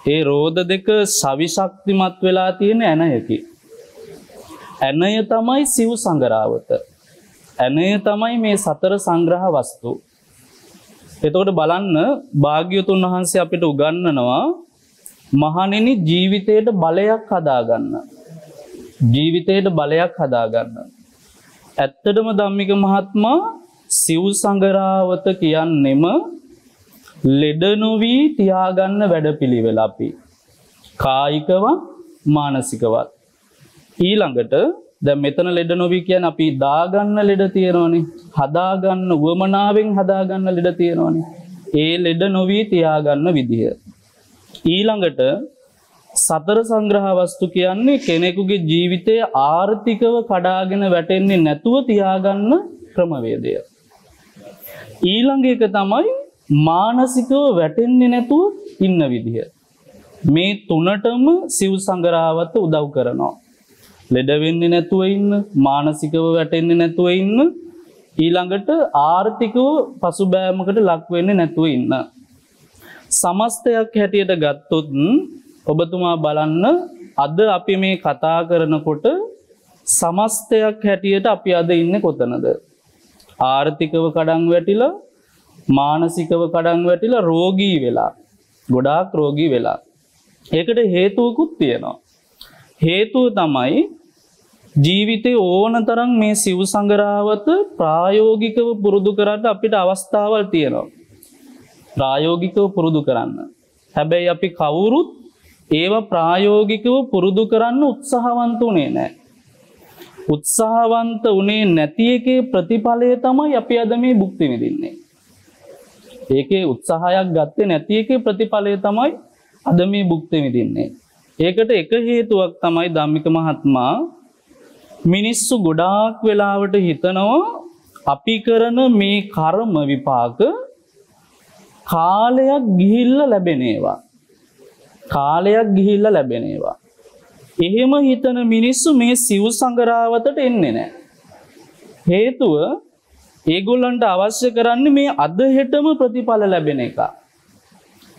ඒ රෝද දෙක සවිශක්තිමත් වෙලා තියෙන ඇණයකි. ඇණය තමයි සිව් සංගරාවත. ඇණය තමයි මේ සතර සංග්‍රහ වස්තු. එතකොට බලන්න භාග්‍යවතුන් වහන්සේ අපිට උගන්වනවා මහණෙනි ජීවිතයට බලයක් හදාගන්න. ජීවිතයට බලයක් හදාගන්න. ඇත්තටම ධම්මික මහත්මයා සිව් සංගරාවත කියන්නෙම ලෙඩ නොවි තියාගන්න වැඩපිළිවෙල අපි. කායිකව මානසිකවත්. ඊළඟට දැන් මෙතන ලෙඩ නොවි කියන්නේ අපි දාගන්න ලෙඩ තියෙනවනේ. හදාගන්න උවමනාවෙන් හදාගන්න ලෙඩ තියෙනවනේ. ඒ ලෙඩ නොවි තියාගන්න විදිය. ඊළඟට සතර සංග්‍රහ වස්තු කියන්නේ කෙනෙකුගේ ජීවිතය ආර්ථිකව කඩාගෙන වැටෙන්නේ නැතුව තියාගන්න ක්‍රමවේදය. ඊළඟ එක තමයි මානසිකව වැටෙන්නේ නැතුව ඉන්න විදිය. මේ තුනටම සිව් සංග්‍රහවත උදව් කරනවා. ලෙඩ වෙන්නේ නැතුව ඉන්න, මානසිකව වැටෙන්නේ නැතුව ඉන්න, ඊළඟට ආර්ථිකව පසුබෑමකට ලක් වෙන්නේ නැතුව ඉන්න. සමස්තයක් හැටියට ගත්තොත් ඔබතුමා බලන්න අද අපි මේ කතා කරනකොට සමස්තයක් හැටියට අපි අද ඉන්නේ කොතනද? ආර්ථිකව කඩන් වැටිලා, මානසිකව කඩන් වැටිලා, රෝගී වෙලා, ගොඩාක් රෝගී වෙලා. ඒකට හේතුවකුත් තියෙනවා. හේතුව තමයි ජීවිතේ ඕන තරම් මේ සිව් සංගරාවත ප්‍රායෝගිකව පුරුදු කරන්න අපිට අවස්ථාවල් තියෙනවා. ප්‍රායෝගිකව පුරුදු කරන්න. හැබැයි අපි කවුරුත් ඒවා ප්‍රායෝගිකව පුරුදු කරන්න උත්සාහවන්ත උනේ නැහැ. උත්සාහවන්ත උනේ නැති එකේ ප්‍රතිඵලය තමයි අපි අද මේ භුක්ති විඳින්නේ. ඒකේ උත්සාහයක් ගත්තේ නැති එකේ ප්‍රතිඵලය තමයි අද මේ භුක්ති විඳින්නේ. ඒකට එක හේතුවක් තමයි ධම්මික මහත්මයා මිනිස්සු ගොඩාක් වෙලාවට හිතනවා අපි කරන මේ කර්ම විපාක කාලයක් ගිහිල්ලා ලැබෙන ඒවා. කාලයක් ගිහිල්ලා ලැබෙන ඒවා. එහෙම හිතන මිනිස්සු මේ සිව් සංගරාවතට එන්නේ නැහැ. හේතුව ඒගොල්ලන්ට අවශ්‍ය කරන්නේ මේ අද හෙටම ප්‍රතිඵල ලැබෙන එක.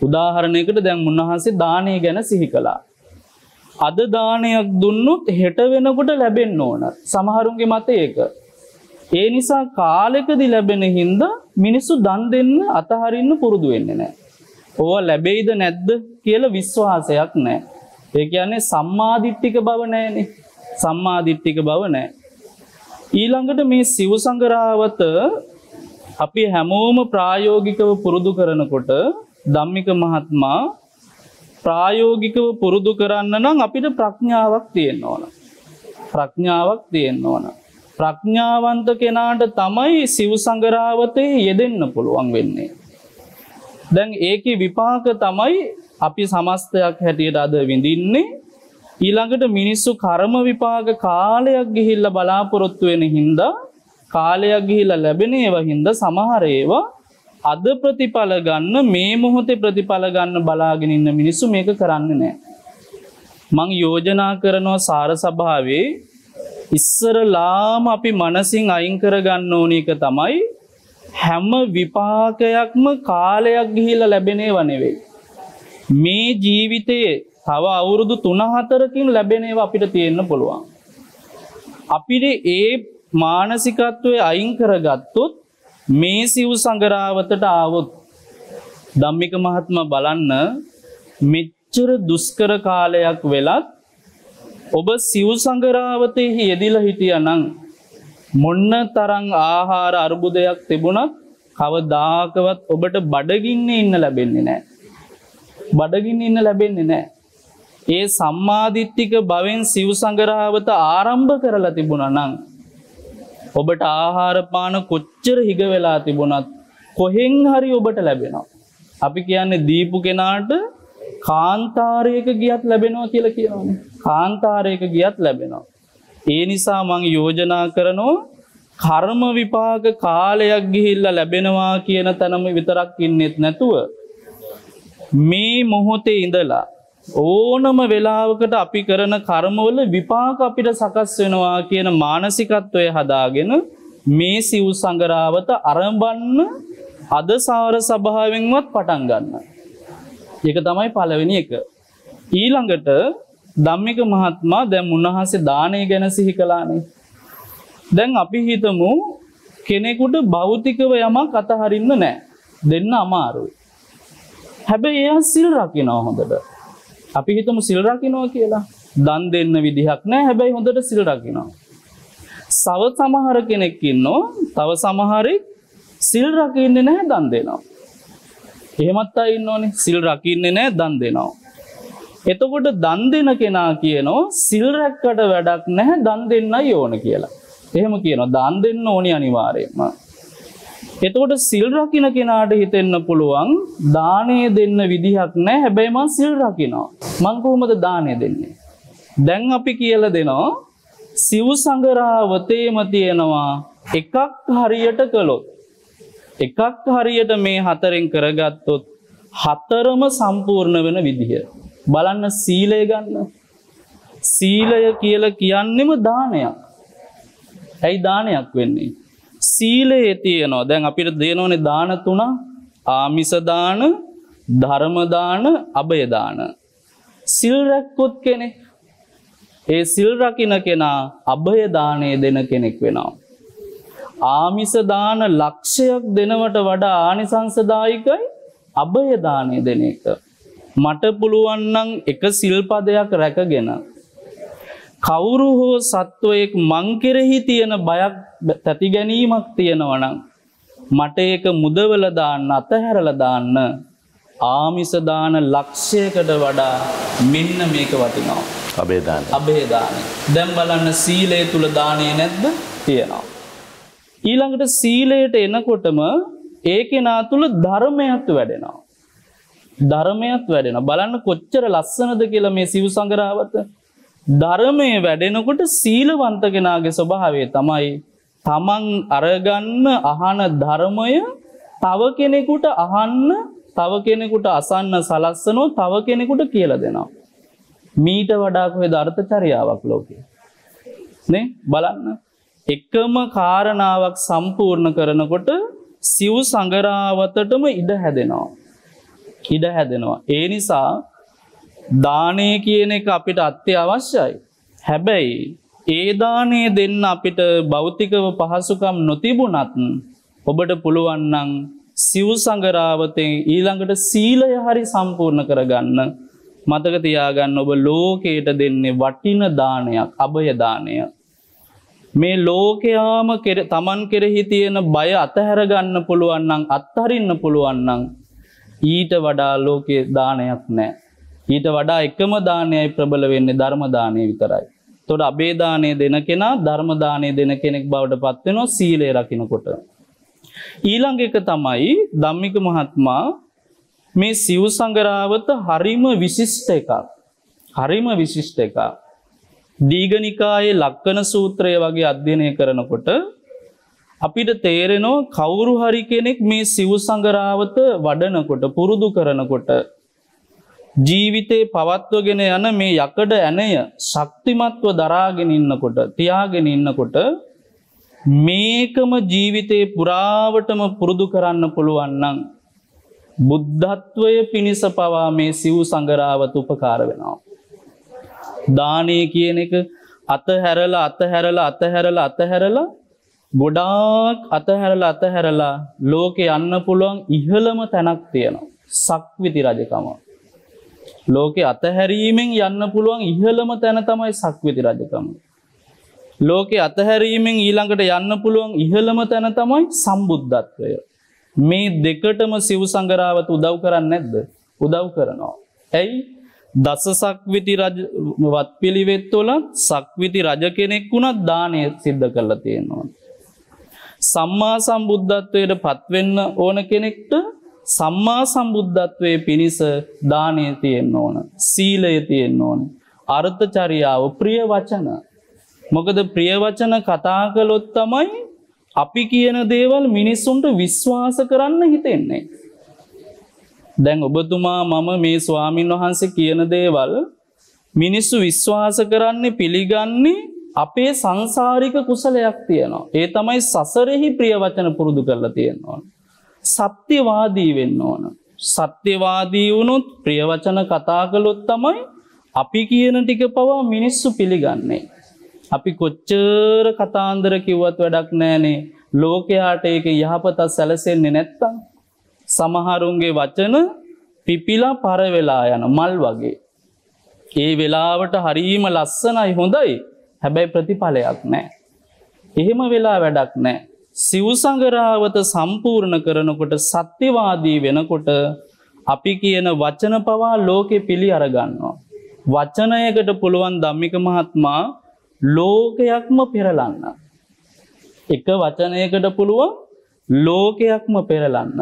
උදාහරණයකට දැන් මුන්නහන්සේ දානය ගැන සිහි කළා. අද දානයක් දුන්නොත් හෙට වෙනකොට ලැබෙන්න ඕන. සමහරුන්ගේ මතය ඒක. ඒ නිසා කාලෙකදී ලැබෙන හින්දා මිනිස්සු දන් දෙන්න අතහරින්න පුරුදු වෙන්නේ නැහැ. ඕවා ලැබෙයිද නැද්ද කියලා විශ්වාසයක් නැහැ. ඒ කියන්නේ සම්මාදිට්ඨික බව නැහැනේ. සම්මාදිට්ඨික බව නැහැ. ඊළඟට මේ සිව් සංගරාවත අපි හැමෝම ප්‍රායෝගිකව පුරුදු කරනකොට ධම්මික මහත්මයා ප්‍රායෝගිකව පුරුදු කරන්න නම් අපිට ප්‍රඥාවක් තියෙන්න ඕන. ප්‍රඥාවක් තියෙන්න ඕන. ප්‍රඥාවන්ත කෙනාට තමයි සිව් සංගරාවතේ යෙදෙන්න පුළුවන් වෙන්නේ. දැන් ඒකේ විපාක තමයි අපි සමස්තයක් හැටියට අද විඳින්නේ. ඊළඟට මිනිස්සු කර්ම විපාක කාලයක් ගිහිල්ලා බලාපොරොත්තු වෙන හින්දා කාලයක් ගිහිල්ලා ලැබෙන ඒවා හින්දා සමහර ඒවා අද ප්‍රතිඵල ගන්න මේ මොහොතේ ප්‍රතිඵල ගන්න බලාගෙන ඉන්න මිනිස්සු මේක කරන්නේ නැහැ. මං යෝජනා කරනවා සාර සභාවේ ඉස්සරලාම අපි මනසින් අයින් කරගන්න ඕන එක තමයි හැම විපාකයක්ම කාලයක් ගිහිල්ලා ලැබෙන ඒවා නෙවෙයි. මේ ජීවිතයේ තව අවුරුදු 3-4කින් ලැබෙන ඒවා අපිට තියෙන්න පුළුවන්. අපිට ඒ මානසිකත්වයේ අයින් කරගත්තොත් මේ සිව් සංගරාවතට ආවොත් ධම්මික මහත්මයා බලන්න මෙච්චර දුෂ්කර කාලයක් වෙලත් ඔබ සිව් සංගරාවතේ යෙදිලා හිටියානම් මොන්න තරම් ආහාර අර්බුදයක් තිබුණත් කවදාකවත් ඔබට බඩගින්නේ ඉන්න ලැබෙන්නේ නැහැ. බඩගින්න ඉන්න ලැබෙන්නේ නැහැ. ඒ සම්මාදිට්ඨික භවෙන් සිව් සංගරාවත ආරම්භ කරලා තිබුණා නම් ඔබට ආහාර පාන කොච්චර හිග වෙලා තිබුණත් කොහෙන් හරි ඔබට ලැබෙනවා. අපි කියන්නේ දීපු කෙනාට කාන්තාරයක ගියත් ලැබෙනවා කියලා කියනවානේ. කාන්තාරයක ගියත් ලැබෙනවා. ඒ නිසා මම යෝජනා කරනවා කර්ම විපාක කාලයක් ගිහිල්ලා ලැබෙනවා කියන තැනම විතරක් ඉන්නෙත් නැතුව මේ මොහොතේ ඉඳලා ඕනම වෙලාවකට අපි කරන කර්මවල විපාක අපිට සකස් වෙනවා කියන මානසිකත්වය හදාගෙන මේ සිව් සංගරාවත ආරම්භන්න අද සාර සභාවෙන්වත් පටන් ගන්න. ඒක තමයි පළවෙනි එක. ඊළඟට ධම්මික මහත්මයා දැන් මුන්නහන්සේ දානය ගැන සිහි කළානේ. දැන් අපි හිතමු කෙනෙකුට භෞතිකව යමක් අතහරින්න නැහැ. දෙන්න අමාරුයි. හැබැයි එයා සිල් රකින්නවා හොඳට. අපි හිතමු සිල් රකින්නවා කියලා. දන් දෙන්න විදිහක් නැහැ. හැබැයි හොඳට සිල් රකින්නවා. සමහර කෙනෙක් ඉන්නවා. තව සමහරෙක් සිල් රකින්නේ නැහැ දන් දෙනවා. එහෙමත් අය ඉන්නෝනේ. සිල් රකින්නේ නැහැ දන් දෙනවා. එතකොට දන් දෙන කෙනා කියනවා සිල් රැක්කට වැඩක් නැහැ දන් දෙන්නයි ඕන කියලා. එහෙම කියනවා දන් දෙන්න ඕනි අනිවාර්යයෙන්ම. එතකොට සිල් රකින්න කෙනාට හිතෙන්න පුළුවන් දාණය දෙන්න විදිහක් නැහැ. හැබැයි මං සිල් රකින්නවා. මං කොහොමද දාණය දෙන්නේ? දැන් අපි කියලා දෙනවා සිව් සංගරාවතේම තියෙනවා එකක් හරියට කළොත් එකක් හරියට මේ හතරෙන් කරගත්තොත් හතරම සම්පූර්ණ වෙන විදිහ. බලන්න සීලය ගන්න. සීලය කියලා කියන්නෙම දානයක්. ඇයි දානයක් වෙන්නේ? සීලයේ තියෙනවා. දැන් අපිට දෙනෝනේ දාන තුන. ආමිස දාන, ධර්ම දාන, අභය දාන. සිල් රැක්කොත් කෙනෙක් ඒ සිල් රකින්න කෙනා අභය දාණය දෙන කෙනෙක් වෙනවා. ආමිස දාන ලක්ෂයක් දෙනවට වඩා ආනිසංසදායකයි අභය දාණය දෙන එක. මට පුළුවන් නම් එක සිල්පදයක් රැකගෙන කවුරු හෝ සත්වයෙක් මං කෙරෙහි තියෙන බයක් තැති ගැනීමක් තියෙනවා නම් මට ඒක මුදවල දාන්න අතහැරලා දාන්න ආමිස දාන ලක්ෂයකට වඩා මෙන්න මේක වටිනවා. අබේ දාන. අබේ දාන. දැන් බලන්න සීලය තුල දාණය නැද්ද? තියෙනවා. ඊළඟට සීලයට එනකොටම ඒ කෙනා තුල ධර්මයක් වැඩෙනවා. ධර්මයක් වැඩෙනවා. බලන්න කොච්චර ලස්සනද කියලා මේ සිව් සංගරාවත. ධර්මයේ වැඩෙනකොට සීලවන්ත කෙනාගේ ස්වභාවය තමයි තමන් අරගන්න අහන ධර්මය තව කෙනෙකුට අහන්න, තව කෙනෙකුට අසන්න සලස්සනෝ, තව කෙනෙකුට කියලා දෙනවා. මීට වඩා කොහෙද අර්ථචර්යාවක් ලෝකේ? නේ? බලන්න. එකම කාරණාවක් සම්පූර්ණ කරනකොට සිව් සංගරාවතටම ඉඩ හැදෙනවා. ඉඩ හැදෙනවා. ඒ නිසා දානය කියන එක අපිට අත්‍යවශ්‍යයි. හැබැයි ඒ දානය දෙන්න අපිට භෞතිකව පහසුකම් නොතිබුණත් ඔබට පුළුවන් නම් සිව් සංගරාවතෙන් ඊළඟට සීලය හරි සම්පූර්ණ කරගන්න. මතක තියාගන්න ඔබ ලෝකයට දෙන්නේ වටින දානයක්, අභය දානය. මේ ලෝකයාම තමන් කෙරෙහි තියෙන බය අතහැර ගන්න පුළුවන් නම්, අත්හරින්න පුළුවන් නම් ඊට වඩා ලෝකේ දානයක් නැහැ. ඊට වඩා එකම දානයයි ප්‍රබල වෙන්නේ ධර්ම දානය විතරයි. එතකොට අබේ දානය දෙන කෙනා ධර්ම දානය දෙන කෙනෙක් බවට පත් වෙනවා සීලය රකින්නකොට. ඊළඟ එක තමයි ධම්මික මහත්මයා මේ සිව් සංගරාවත හරිම විශිෂ්ට එකක්. හරිම විශිෂ්ට එකක්. දීඝනිකායේ ලක්කන සූත්‍රය වගේ අධ්‍යයනය කරනකොට අපිට තේරෙනවා කවුරු හරි කෙනෙක් මේ සිව් සංගරාවත වඩනකොට, පුරුදු කරනකොට, ජීවිතේ පවත්වගෙන යන මේ යකඩ ඇණය ශක්තිමත්ව දරාගෙන ඉන්නකොට, තියාගෙන ඉන්නකොට මේකම ජීවිතේ පුරාවටම පුරුදු කරන්න පුළුවන් නම් බුද්ධත්වයේ පිණිස පවා මේ සිව් සංගරාවත උපකාර වෙනවා. දානය කියන එක අතහැරලා ගොඩාක් අතහැරලා ලෝකේ යන්න පුළුවන් ඉහළම තැනක් තියෙනවා. සක්විති රජකම. ලෝකේ අතහැරීමෙන් යන්න පුළුවන් ඉහළම තැන තමයි සක්විති රජකම. ලෝකේ අතහැරීමෙන් ඊළඟට යන්න පුළුවන් ඉහළම තැන තමයි සම්බුද්ධත්වය. මේ දෙකටම සිව් සංගරාවත උදව් කරන්නේ නැද්ද? උදව් කරනවා. ඇයි? දස සක්විති රජ වත්පිළිවෙත් වල සක්විති රජ කෙනෙක් වුණත් දානය සිද්ධ කරලා තියෙනවා. සම්මා සම්බුද්ධත්වයට පත් වෙන්න ඕන කෙනෙක්ට සම්මා සම්බුද්ධත්වයේ පිණිස දානය තියෙන්න ඕන. සීලය තියෙන්න ඕන. අර්ථචර්යාව, ප්‍රිය වචන. මොකද ප්‍රිය වචන කතා කළොත් තමයි අපි කියන දේවල් මිනිස්සුන්ට විශ්වාස කරන්න හිතෙන්නේ. දැන් ඔබතුමා මම මේ ස්වාමින් වහන්සේ කියන දේවල් මිනිස්සු විශ්වාස කරන්නේ, පිළිගන්නේ අපේ සංසාරික කුසලයක් තියෙනවා. ඒ තමයි සසරෙහි ප්‍රිය වචන පුරුදු කරලා තියෙනවා. සත්‍යවාදී වෙන්න ඕන. සත්‍යවාදී වුණොත් ප්‍රිය වචන කතා කළොත් තමයි අපි කියන ටික පවා මිනිස්සු පිළිගන්නේ. අපි කොච්චර කතාන්දර කිව්වත් වැඩක් නැහනේ. ලෝකයාට ඒක යහපත සැලසෙන්නේ නැත්තම් සමහරුන්ගේ වචන පිපිලා පර වෙලා යන මල් වගේ. ඒ වෙලාවට හරීම ලස්සනයි, හොඳයි. හැබැයි ප්‍රතිඵලයක් නැහැ. එහෙම වෙලා වැඩක් නැහැ. සිව් සංගරාවත සම්පූර්ණ කරනකොට, සත්‍යවාදී වෙනකොට අපි කියන වචන පවා ලෝකෙ පිළි අර ගන්නවා. වචනයකට පුළුවන් ධම්මික මහත්මයා ලෝකයක්ම පෙරලන්න. එක වචනයකට පුළුවන් ලෝකයක්ම පෙරලන්න.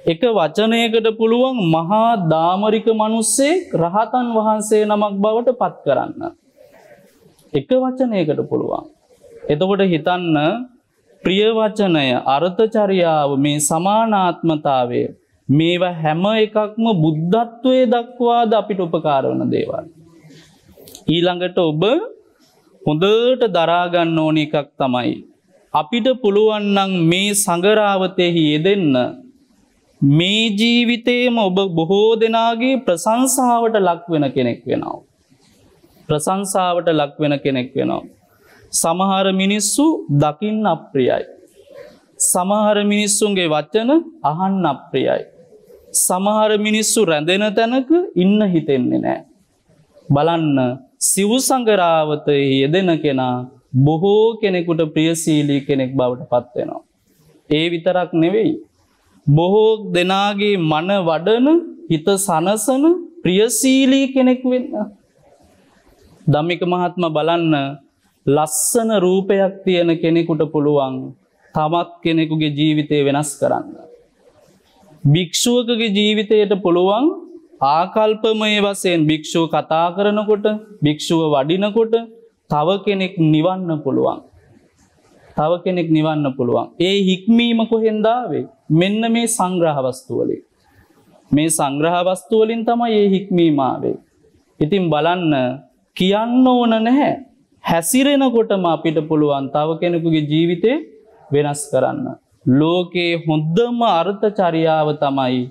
එක වචනයකට පුළුවන් මහා දාමරික මිනිස්සෙක් රහතන් වහන්සේ නමක් බවට පත් කරන්න. එක වචනයකට පුළුවන්. එතකොට හිතන්න, ප්‍රිය වචනය, අර්ථචර්යාව, මේ සමානාත්මතාවය, මේවා හැම එකක්ම බුද්ධත්වයේ දක්වාද අපිට උපකාර වන දේවල්. ඊළඟට ඔබ හොඳට දරා ගන්න ඕන එකක් තමයි අපිට පුළුවන් නම් මේ සංගරාවතෙහි යෙදෙන්න. මේ ජීවිතේම ඔබ බොහෝ දෙනාගේ ප්‍රශංසාවට ලක් වෙන කෙනෙක් වෙනවා. ප්‍රශංසාවට ලක් වෙන කෙනෙක් වෙනවා. සමහර මිනිස්සු දකින්න අප්‍රියයි. සමහර මිනිස්සුන්ගේ වචන අහන්න අප්‍රියයි. සමහර මිනිස්සු රැඳෙන තැනක ඉන්න හිතෙන්නේ නැහැ. බලන්න, සිව් සංගරාවතේ යෙදෙන කෙනා බොහෝ කෙනෙකුට ප්‍රියශීලී කෙනෙක් බවට පත් වෙනවා. ඒ විතරක් නෙවෙයි. බොහෝ දෙනාගේ මන වඩන, හිත සනසන ප්‍රියශීලී කෙනෙක් වෙන්න. ධම්මික මහත්මයා බලන්න, ලස්සන රූපයක් තියෙන කෙනෙකුට පුළුවන් තවත් කෙනෙකුගේ ජීවිතය වෙනස් කරන්න. භික්ෂුවකගේ ජීවිතයට පුළුවන් ආකල්පමය වශයෙන් භික්ෂුව කතා කරනකොට, භික්ෂුව වඩිනකොට තව කෙනෙක් නිවන්න පුළුවන්. තව කෙනෙක් නිවන්න පුළුවන්. ඒ හික්මීම කොහෙන්ද ආවේ? මෙන්න මේ සංග්‍රහ වස්තු වලින්. මේ සංග්‍රහ වස්තු වලින් තමයි මේ හික්මීම ආවේ. ඉතින් බලන්න, කියන්න ඕන නැහැ. හැසිරෙනකොටම අපිට පුළුවන් තව කෙනෙකුගේ ජීවිතේ වෙනස් කරන්න. ලෝකේ හොඳම අර්ථචර්යාව තමයි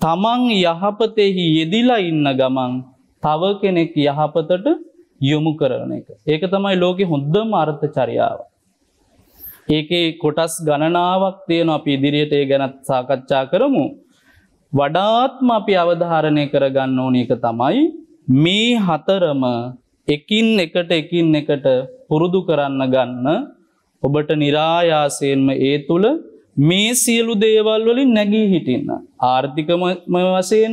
තමන් යහපතෙහි යෙදිලා ඉන්න ගමන් තව කෙනෙක් යහපතට යොමු කරන එක. ඒක තමයි ලෝකේ හොඳම අර්ථචර්යාව. ඒකේ කොටස් ගණනාවක් තියෙනවා. අපි ඉදිරියට ඒ ගැන සාකච්ඡා කරමු. වඩාත්ම අපි අවධාරණය කරගන්න ඕන එක තමයි මේ හතරම එකින් එකට පුරුදු කරන්න ගන්න. ඔබට નિરાයාසයෙන්ම ඒ තුල මේ සියලු දේවල් වලින් නැගී හිටින්න. ආර්ථිකමය වශයෙන්,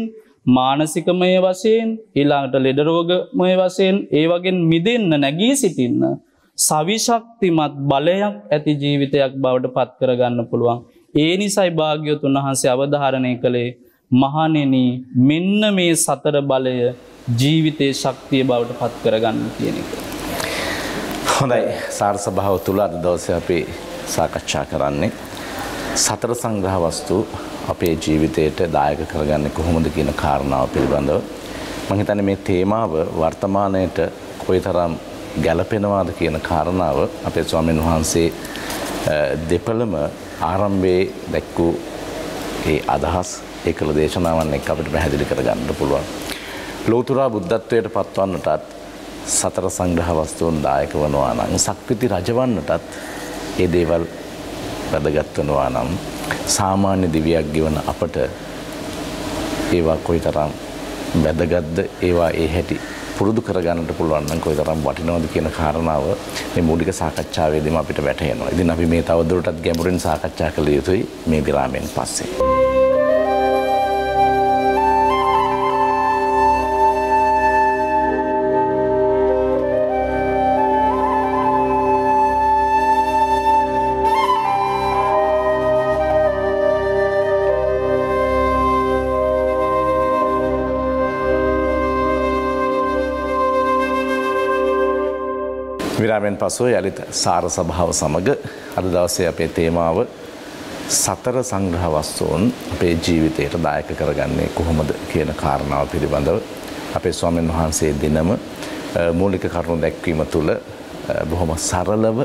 මානසිකමය වශයෙන්, ඊළඟට ලෙඩ රෝගමය වශයෙන් ඒ වගේ මිදෙන්න නැගී සිටින්න සවිශක්තිමත් බලයක් ඇති ජීවිතයක් බවට පත් කරගන්න පුළුවන්. ඒ නිසයි භාග්‍යවතුන් වහන්සේ අවධාරණය කළේ, මහණෙනි මෙන්න මේ සතර බලය ජීවිතයේ ශක්තිය බවට පත් කරගන්න කියන එක. හොඳයි, සාර සභාව තුල අද දවසේ අපි සාකච්ඡා කරන්නේ සතර සංග්‍රහ වස්තු අපේ ජීවිතයට දායක කරගන්නේ කොහොමද කියන කාරණාව පිළිබඳව. මම හිතන්නේ මේ තේමාව වර්තමානයේට කොයිතරම් ගැළපෙනවාද කියන කාරණාව අපේ ස්වාමීන් වහන්සේ දෙපළම ආරම්භයේ දැක්වූ ඒ අදහස් ඒකල දේශනාවන් එක්ක අපිට පැහැදිලි කරගන්න පුළුවන්. ලෝතර බුද්ධත්වයට පත්වන්නටත් සතර සංග්‍රහ වස්තුන් දායක වනවා නම්, සක්විති රජවන්නටත් ඒ දේවල් වැදගත් වෙනවා නම්, සාමාන්‍ය දිවියක් ගෙවන අපට ඒවා කොයිතරම් වැදගත්ද, ඒවා ඒ හැටි පුරුදු කරගන්නට පුළුවන් නම් කොයිතරම් වටිනවද කියන කාරණාව මේ මූලික සාකච්ඡාවේදීම අපිට වැටහෙනවා. ඉතින් අපි මේ තවදුරටත් ගැඹුරින් සාකච්ඡා කළ යුතුයි මේ විරාමයෙන් පස්සේ. විරාමයෙන් පසුව යලිත සාර සභාව සමග අද දවසේ අපේ තේමාව සතර සංග්‍රහ වස්තුන් අපේ ජීවිතයට දායක කරගන්නේ කොහොමද කියන කාරණාව පිළිබඳව අපේ ස්වාමීන් වහන්සේ දිනම මූලික කරුණු දැක්වීම තුළ බොහොම සරලව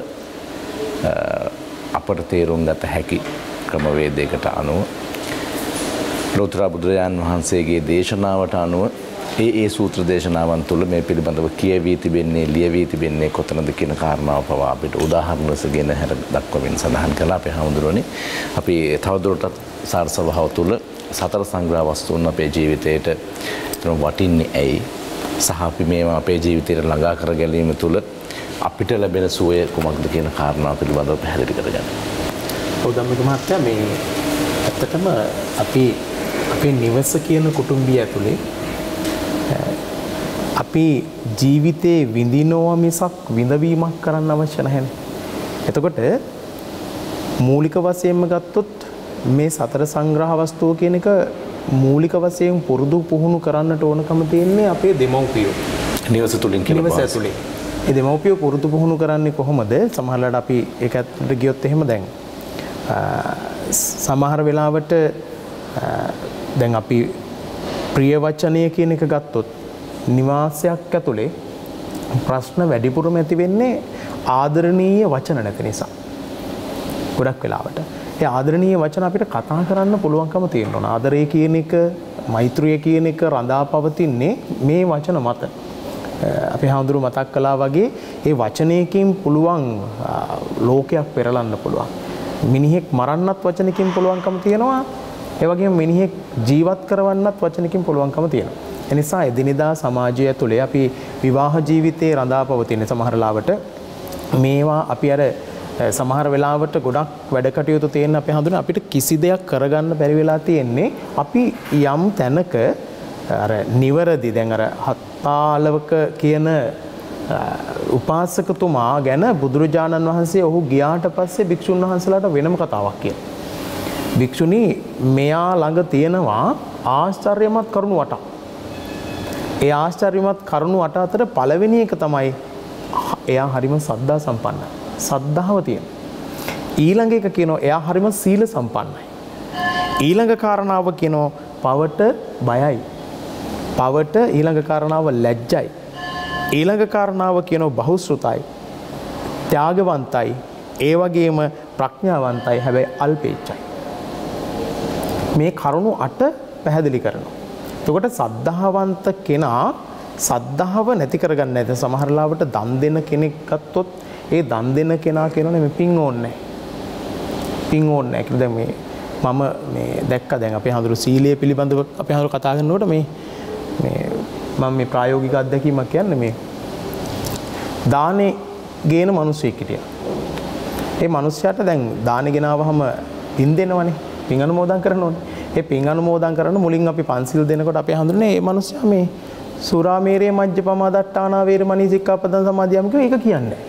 අපට තේරුම් ගත හැකි ක්‍රමවේදයකට අනුව ලෝතර බුදුරජාණන් වහන්සේගේ දේශනාවට අනුව ඒ සූත්‍ර දේශනාවන් තුළ මේ පිළිබඳව කියවී තිබෙන්නේ, ලියවී තිබෙන්නේ කොතනද කියන කාරණාව පවා අපිට උදාහරණ ලෙසගෙන හැර දක්වමින් සඳහන් කළා අපේ හාමුදුරුවනේ. අපි තවදුරටත් සාර සභාව තුළ සතර සංග්‍රහ වස්තුන් අපේ ජීවිතයට වටින්නේ ඇයි, සහ අපි මේවා අපේ ජීවිතයට ළඟා කර ගැනීම තුළ අපිට ලැබෙන සුවය කුමක්ද කියන කාරණාව පිළිබඳව පැහැදිලි කරගන්න. ඔව් ධම්මික මහත්තයා, මේ ඇත්තටම අපි අපේ නිවස කියන කුටුම්බිය ඇතුලේ අපි ජීවිතේ විඳිනවා මිසක් විඳවීමක් කරන්න අවශ්‍ය නැහැ. එතකොට මූලික වශයෙන්ම ගත්තොත් මේ සතර සංග්‍රහ වස්තුව කියන එක මූලික වශයෙන් පුරුදු පුහුණු කරන්නට ඕනකම තියෙන්නේ අපේ දෙමව්පියෝ. නිවස තුලින් කියලා. නිවස ඇතුලේ. ඒ දෙමව්පියෝ පුරුදු පුහුණු කරන්නේ කොහොමද? සමහරවිට අපි ඒක ඇත්තට ගියොත් එහෙම දැන් සමහර වෙලාවට දැන් අපි ප්‍රිය වචනය කියන එක ගත්තොත් නිවාසයක් ඇතුලේ ප්‍රශ්න වැඩිපුරම ඇති වෙන්නේ ආදරණීය වචන නැති නිසා. ගොඩක් වෙලාවට ඒ ආදරණීය වචන අපිට කතා කරන්න පුළුවන්කම තියෙනවා. ආදරය කියන එක, මෛත්‍රිය කියන එක රඳා පවතින්නේ මේ වචන මත. අපි හඳුරු මතක් කළා වගේ ඒ වචනයකින් පුළුවන් ලෝකයක් පෙරලන්න පුළුවන්. මිනිහෙක් මරන්නත් වචනකින් පුළුවන්කම තියෙනවා. ඒ වගේම මිනිහෙක් ජීවත් කරවන්නත් වචනකින් පුළුවන්කම තියෙනවා. එනිසා එදිනෙදා සමාජය තුළ අපි විවාහ ජීවිතයේ රඳා පවතින සමහර ලාවට මේවා අපි අර සමහර වෙලාවට ගොඩක් වැඩ කටයුතු තියෙන අපි හඳුනන අපිට කිසි දෙයක් කරගන්න බැරි වෙලා තියෙන්නේ අපි යම් තැනක අර නිවරදි දැන් අර හත්තාලවක කියන උපාසකතුමා ගැන බුදුරජාණන් වහන්සේ ඔහු ගියාට පස්සේ භික්ෂුන් වහන්සේලාට වෙනම කතාවක් කියනවා. භික්ෂුණී මෙයා ළඟ තියෙනවා ආශ්චර්යමත් කරුණු 8ක්. ඒ ආශ්චර්යමත් කරුණු 8 අතර පළවෙනි එක තමයි එයා හරිම සද්ධා සම්පන්නයි. සද්ධාව තියෙන. ඊළඟ එක කියනවා එයා හරිම සීල සම්පන්නයි. ඊළඟ කාරණාව කියනවා පවට බයයි. පවට ඊළඟ කාරණාව ලැජ්ජයි. ඊළඟ කාරණාව කියනවා බහුශ්‍රතයි. ත්‍යාගවන්තයි. ඒ වගේම ප්‍රඥාවන්තයි. හැබැයි අල්පේච්ඡයි. මේ කරුණු 8 පැහැදිලි කරනවා. එතකොට සද්ධාවන්ත කෙනා සද්ධාව නැති කරගන්න නැත. සමහර ලාවට දන් දෙන කෙනෙක් ගත්තොත් ඒ දන් දෙන කෙනා කියනෝනේ මේ පින් ඕනේ නැහැ. පින් ඕනේ නැහැ කියලා දැන් මම මේ දැක්කා දැන් අපේ හඳුරු සීලය පිළිබඳව අපේ හඳුරු කතා කරනකොට මේ මම මේ ප්‍රායෝගික අත්දැකීමක් කියන්නේ මේ දානේ ගේන මිනිස්සෙක් හිටියා. ඒ මිනිස්සයාට දැන් දානේ ගෙනාවහම පින් දෙනවනේ. පින් අනුමෝදන් කරනෝනේ. ඒ පින් අනුමෝදන් කරන මුලින් අපි පන්සිල් දෙනකොට අපි හඳුනන්නේ මේ මිනිස්සයා මේ සුරාමේරේ මජ්ජපමා දට්ඨානා වේරමණී සික්ඛාපදං සමාදියාම කියන එක කියන්නේ.